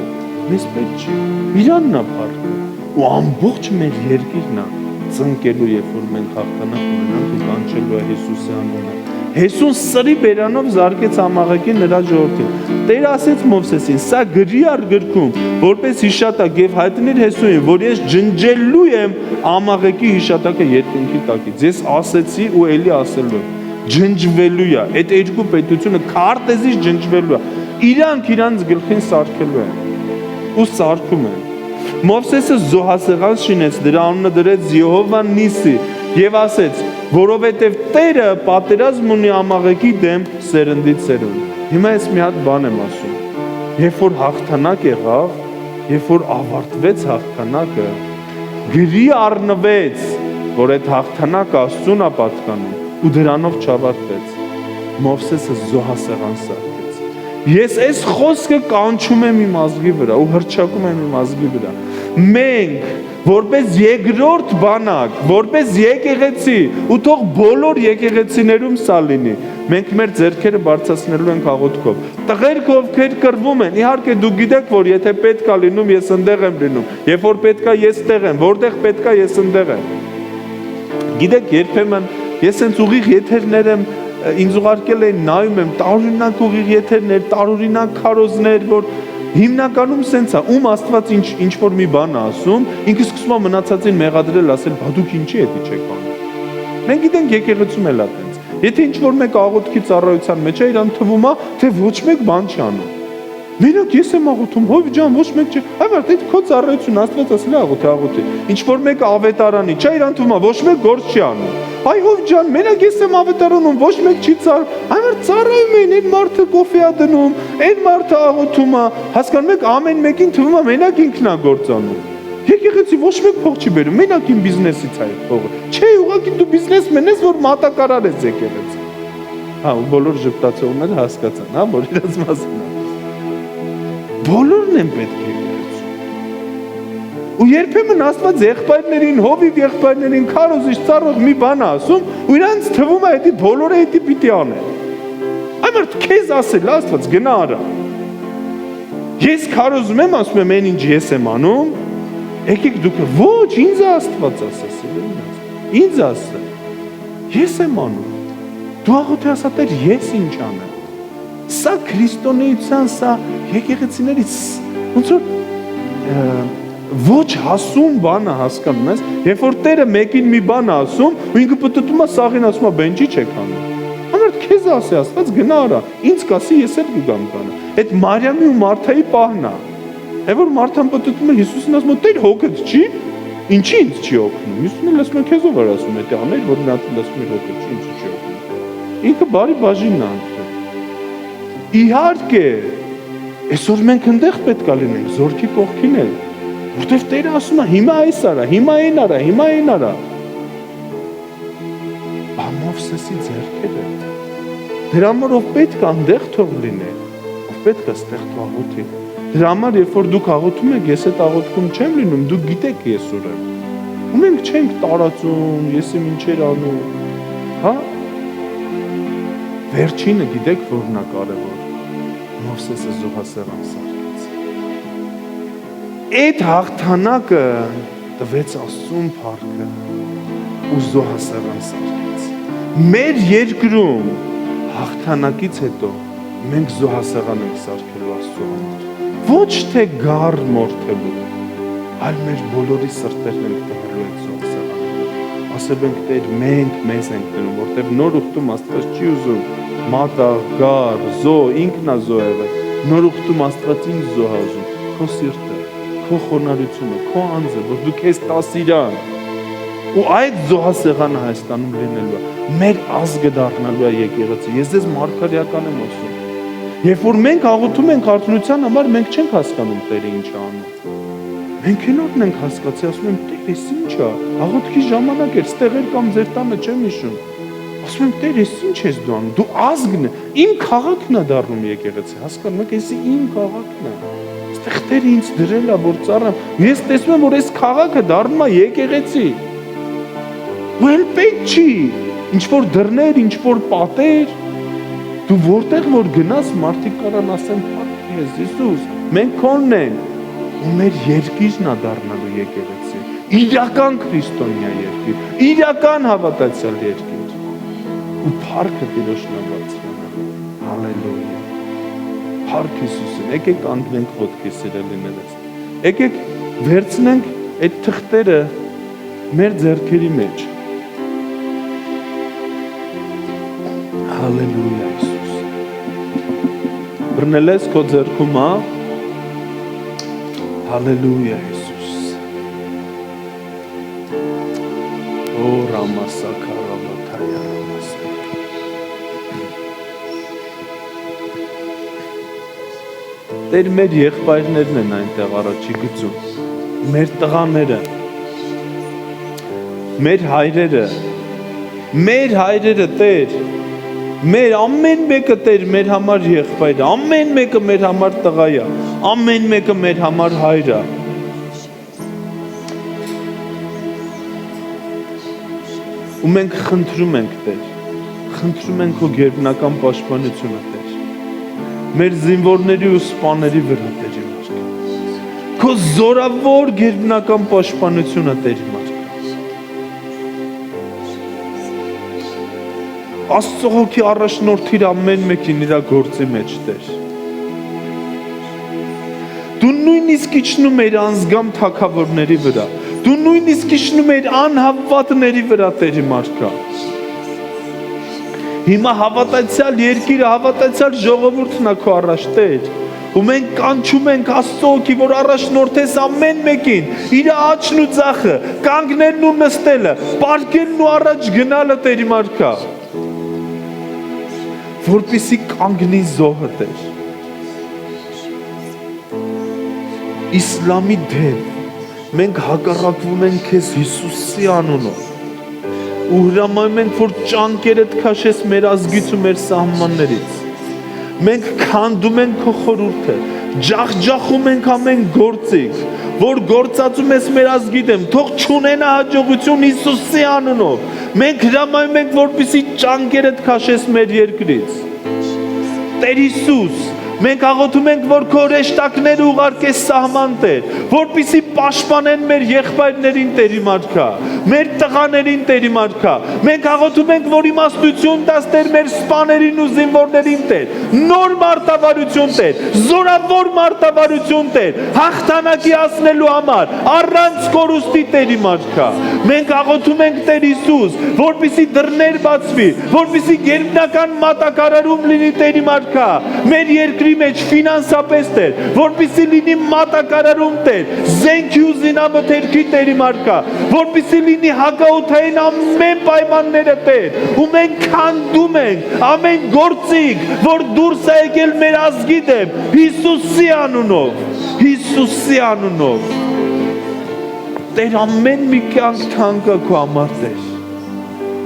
մեզ պետք չի։ Իրանն է փառքը։ Ու ամբողջ մեր երկիրն է ծնկելու, երբ որ մենք հաղթանակ ունենանք ու կանչելու է Հիսուսի անունը։ Հեսուն սրի բերանով զարկեց ամաղեկին նրա ժողովրդին։ Տերը ասեց Մովսեսին, սա գրի առ գրքում, որպես հիշատակ եւ հայտնիր Հեսուին, որ ես ջնջելու եմ ամաղեկի հիշատակը երկնքի տակից։ Ես ասեցի ու էլի ասելու եմ, ջնջվելու է, այդ երկու պետությունը քարտեզից ջնջվելու է։ Իրանք իրանց գլխին սարքելու են ու սարքում են։ Մովսեսը զոհասեղան շինեց, դրա անունը դրեց Եհովա Նիսի եւ ասեց, որովհետեւ Տերը պատերազմ ունի ամաղեկի դեմ սերնդից սերունդ։ Հիմա ես մի հատ բան եմ ասում։ Երբ որ հաղթանակ եղավ, երբ որ ավարտվեց հաղթանակը, գրի առնվեց, որ այդ հաղթանակը Աստծուն է պատկանում ու դրանով չավարտվեց։ Մովսեսը զոհասեղան սարքեց։ Ես այս խոսքը կանչում եմ իմ ազգի վրա ու հռչակում եմ իմ ազգի վրա։ Մենք որպես երկրորդ բանակ, որպես եկեղեցի, ու թող բոլոր եկեղեցիներում սա լինի, մենք մեր ձեռքերը բարձրացնելու ենք աղոթքով։ Տղերք ովքեր կռվում են, իհարկե դու գիտեք, որ եթե պետք է լինում, ես ընդեղ եմ լինում, երբ որ պետք է ես տեղ եմ, որտեղ պետք է ես ընդեղ եմ։ Գիտեք, երբեմն ես հենց ուղիղ եթերներ եմ ինձ ուղարկել են, նայում եմ, տարօրինակ ուղիղ եթերներ, տարօրինակ քարոզներ, որ հիմնականում սենց է, ում Աստված ինչ որ մի բան է ասում, ինքը սկսում է մնացածին մեղադրել, ասել, բա դուք ինչի էդի չեք անում։ Մենք գիտենք եկեղեցում էլ է տենց։ Եթե ինչ որ մեկ աղոթքի ծառայության մեջ է, իրան թվում է, թե ոչ մեկ բան չի անում։ Մենակ ես եմ աղոթում, հովի ջան, ոչ մեկ չի։ Այո, դե քո ծառայություն Աստված ասել է աղոթի։ Ինչ որ մեկ ավետարանի, չէ, իրան թվում է, ոչ մեկ գործ չի անում։ Այ հով ջան, մենակ ես եմ ավետարանում, ոչ մեկ չի այո, ծառայում են, այն մարդը կոֆե է դնում, այն մարդը աղոթում է, հասկանում եք, ամեն մեկին թվում է մենակ ինքն է գործ անում։ Եկեղեցի ոչ մեկ փող չի բերում, մենակ իմ բիզնեսից է այդ փողը։ Չէ, ուղղակի դու բիզնեսմեն ես, որ մատակարար ես եկեղեցի։ Հա, ու բոլոր ժպտացողները հասկացան, հա, որ իրաց մասն է։ Բոլորն են պետք է եկեղեցու։ Ու երբեմն Աստված եղբայրներին, հովիվ եղբայրներին, քարոզիչ, ծառոց մի բան ասում, ու իրանց թվում է էդի բոլորը էդի պիտի անեն։ Այմարդ քեզ ասել Աստված գնա արա։ Ես քարոզում եմ, ասում եմ, այն ինչ ես եմ անում, եկեք դուք, ոչ, ինձ Աստված ասա, ինձ ասա։ Ես եմ անում։ Դու աղոթի ասա, Տեր, ես ինչ անեմ։ Սա քրիստոնեության, սա եկեղեցիներից ոնց որ ոչ հասում բանը հասկանում ես, երբ որ Տերը մեկին մի բան ասում, ու ինքը պտտում է սաղին ասում է բենջի չեք անում։ Ամենդ քեզ ասի Աստված գնա արա, ինձ կասի ես էլ կգամ կանը։ Այդ Մարիամի ու Մարթայի պահն է։ Երբ որ Մարթան պտտում է Հիսուսին ասում է Տեր հոգդ չի, ինչի ինձ չի օգնում։ Հիսուսն էլ ասում է քեզ ով էր ասում դա աներ, որ նա ասում է հոգդ չի, ինչի չի օգնում։ Ինքը բարի բաժինն է անդրել։ Իհարկե, այսօր մենք այնտեղ պետք է լինենք, զորքի կողքին էլ, որտեվ Տերը ասում է հիմա այս արա, հիմա այն արա, հիմա այն արա։ Մովսեսի ձեռքերը։ Դրա համար ով պետք է այնտեղ թող լինի, ով պետք է այստեղ աղոթի։ Դրա համար երբ որ դուք աղոթում եք, ես այդ աղոթքում չեմ լինում, դուք գիտեք ես ուր եմ։ Ու մենք չենք տարածում, ես իմ ինչեր անում, հա։ Վերջինը գիտեք որն է կարևոր։ Մովսեսը զոհասեղան սարքեց։ Այդ հաղթանակը տվեց Աստծուն փառքը ու զոհասեղան սարքեց։ Մեր երկրում հաղթանակից հետո մենք զոհասեղան ենք սարքելու Աստծու համար։ Ոչ թե գառ մորթելու, այլ մեր բոլորի սրտերն ենք տվելու այդ զոհասեղանը։ Ասել ենք Տեր, մենք մեզ ենք դնում, որտեղ նոր ուխտում Աստված չի ուզում մատաղ, գառ, զոհ, ինքնազոհ եղել։ Նոր ուխտում Աստված ինձ զոհ ուզում, քո սիրտը, քո խոնարհությունը, քո անձը, որ դու քեզ տաս իրան։ Ու այդ զոհասեղանը Հայաստանում լինելու է, մեր ազգը դառնալու է եկեղեցի։ Ես ձեզ մարգարեական եմ ասում։ Երբ որ մենք աղոթում ենք արթնության համար, մենք չենք հասկանում Տերը ինչ է անում։ Մենք ինքնուրույն ենք հասկացի, ասում եմ Տեր, էս ինչ է։ Աղոթքի ժամանակ էր, ստեղ էր կամ ձեր տանը չեմ հիշում։ Ասում եմ Տեր, էս ինչ ես դու անում։ Դու ազգն ես, իմ քաղաքն է դառնում եկեղեցի, հասկանում եք, էս իմ քաղաքն է։ Այստեղ Տերը ինձ դրել է, որ ծառամ։ Ես տեսնում եմ, որ այս քաղաքը դառնում է եկեղեցի։ Ու էլ պետք չի, ինչ որ դռներ, ինչ որ պատեր, դու որտեղ որ գնաս մարդիկ կարան ասեն փառք ես Հիսուս, մենք քոնն ենք, ու մեր երկիրն է դառնալու եկեղեցի, իրական քրիստոնյա երկիր, իրական հավատացյալ երկիր, ու փառքը Տիրոջն է բարձրանալու, հալելույա, փառք Հիսուսին, եկեք անդնենք ոտքի սիրելիներս, եկեք վերցնենք այդ թղթերը մեր ձեռքերի մեջ, հալելույա Հիսուս, բռնել ես քո ձեռքում, հա, հալելույա Հիսուս, օ Ռամասակա Ռամաթայա Ռամասակա, Տեր մեր եղբայրներն են այնտեղ առաջի գծում, մեր տղաները, մեր հայրերը Տեր, մեր ամեն մեկը Տեր մեր համար եղբայր է, ամեն մեկը մեր համար տղա է, ամեն մեկը մեր համար հայր է։ Ու մենք խնդրում ենք Տեր, խնդրում ենք քո գերբնական պաշտպանությունը Տեր, մեր զինվորների ու սպաների վրա Տեր իմ արքա, քո զորավոր գերբնական պաշտպանությունը Տեր իմ արքա, Աստծո հոգի առաջնորդիր ամեն մեկին իր գործի մեջ Տեր։ Դու նույնիսկ իջնում ես անզգամ թագավորների վրա, դու նույնիսկ իջնում ես անհավատների վրա Տեր իմ արքա։ Հիմա հավատացյալ երկիրը, հավատացյալ ժողովուրդն է քո առաջ Տեր։ Ու մենք կանչում ենք Աստծո հոգի, որ առաջնորդես ամեն մեկին, իր աչքն ու ձախը, կանգնելն ու նստելը, պարկելն ու առաջ գնալը Տեր իմ արքա։ Որպեսզի կանգնի զոհը Տեր։ Իսլամի դեմ մենք հակառակվում ենք քեզ Հիսուսի անունով։ Ու հրամայում ենք, որ ճանկերդ քաշես մեր ազգից ու մեր սահմաններից։ Մենք քանդում ենք քո խորհուրդը, ջախջախում ենք ամեն գործիք, որ գործածում ես մեր ազգի դեմ, թող չունենա հաջողություն Հիսուսի անունով։ Մենք հրամայում ենք, որպեսզի ճանկերդ քաշես մեր երկրից։ Տեր Հիսուս, Մենք աղոթում ենք, որ քո հրեշտակները ուղարկես սահման Տեր, որպեսզի պաշտպանեն մեր եղբայրներին Տեր իմ արքա, մեր տղաներին Տեր իմ արքա։ Մենք աղոթում ենք, որ իմաստություն տաս Տեր մեր սպաներին ու զինվորներին Տեր, նոր մարտավարություն Տեր, զորավոր մարտավարություն Տեր, հաղթանակի հասնելու համար, առանց կորուստի Տեր իմ արքա։ Մենք աղոթում ենք Տեր Հիսուս, որպեսզի դռներ բացվի, որպեսզի գերբնական մատակարարում լինի Տեր իմ արքա, մեր երկրի մեջ ֆինանսապես Տեր, որպեսզի լինի մատակարարում Տեր, զենքի ու զինամթերքի Տեր իմ արքա, որպեսզի լինի հակաօդային ամեն պայմանները Տեր, ու մենք քանդում ենք ամեն գործիք, որ դուրս է եկել մեր ազգի դեմ, Հիսուսի անունով, Հիսուսի անունով։ Տեր ամեն մի կյանք թանկը քո համար Տեր։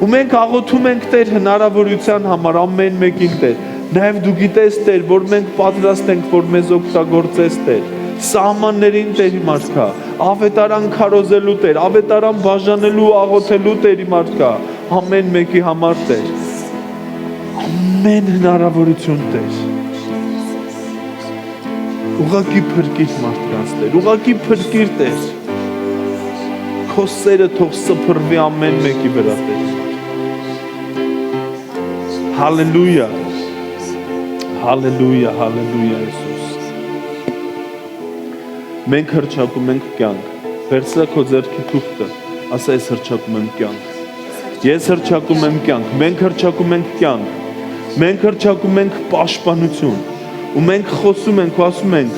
Ու մենք աղոթում ենք Տեր հնարավորության համար ամեն մեկին Տեր։ Նաև դու գիտես Տեր, որ մենք պատրաստ ենք, որ մեզ օգտագործես Տեր։ Սահմաններին Տեր իմ արքա, ավետարան քարոզելու Տեր, ավետարան բաժանելու ու աղոթելու Տեր իմ արքա, ամեն մեկի համար Տեր։ Ամեն հնարավորություն Տեր։ Ուղղակի փրկիր մարդկանց Տեր, ուղղակի փրկիր Տեր։ Քո սերը թող սփռվի ամեն մեկի վրա Տեր։ Հալելույա։ Հալելույա, հալելույա Հիսուս։ Մենք հրճակում ենք կյանք։ Վերցրա քո ձեռքի թուղթը, ասա ես հրճակում եմ կյանք։ Ես հրճակում եմ կյանք, մենք հրճակում ենք կյանք։ Մենք հրճակում ենք պաշտպանություն։ Ու մենք խոսում ենք ու ասում ենք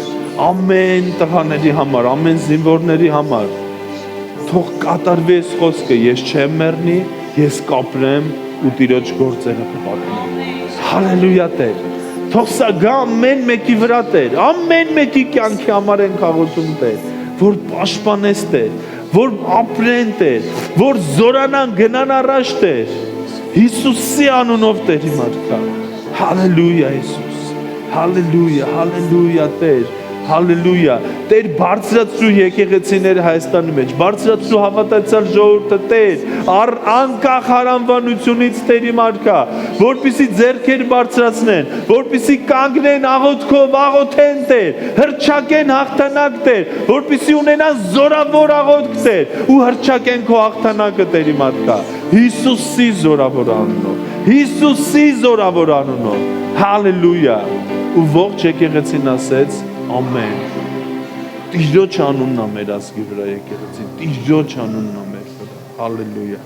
ամեն տղաների համար, ամեն զինվորների համար թող կատարվի այս խոսքը, ես չեմ մեռնի, ես կապրեմ ու Տիրոջ գործերը կպատմեմ։ Հալելույա Տեր։ Թող սա գա ամեն մեկի վրա Տեր, ամեն մեկի կյանքի համար ենք աղոթում Տեր, որ պաշտպանես Տեր, որ ապրեն Տեր, որ զորանան գնան առաջ Տեր։ Հիսուսի անունով Տեր իմ արքա։ Հալելույա Հիսուս։ Հալելույա, հալելույա Տեր, հալելույա։ Տեր բարձրացրու եկեղեցիները Հայաստանի մեջ, բարձրացրու հավատացյալ ժողովուրդը Տեր, անկախ հարանվանությունից Տեր իմ արքա, որպեսզի ձեռքեր բարձրացնեն, որպեսզի կանգնեն աղոթքով, աղոթեն Տեր, հռչակեն հաղթանակ Տեր, որպեսզի ունենան զորավոր աղոթք Տեր, ու հռչակեն քո հաղթանակը Տեր իմ արքա, Հիսուսի զորավոր անունով, Հիսուսի զորավոր անունով, հալելույա։ Ու ողջ եկեղեցին ասեց ամեն։ Տիրոջ անունն է մեր ազգի վրա եկեղեցին, Տիրոջ անունն է մեր վրա, հալելույա։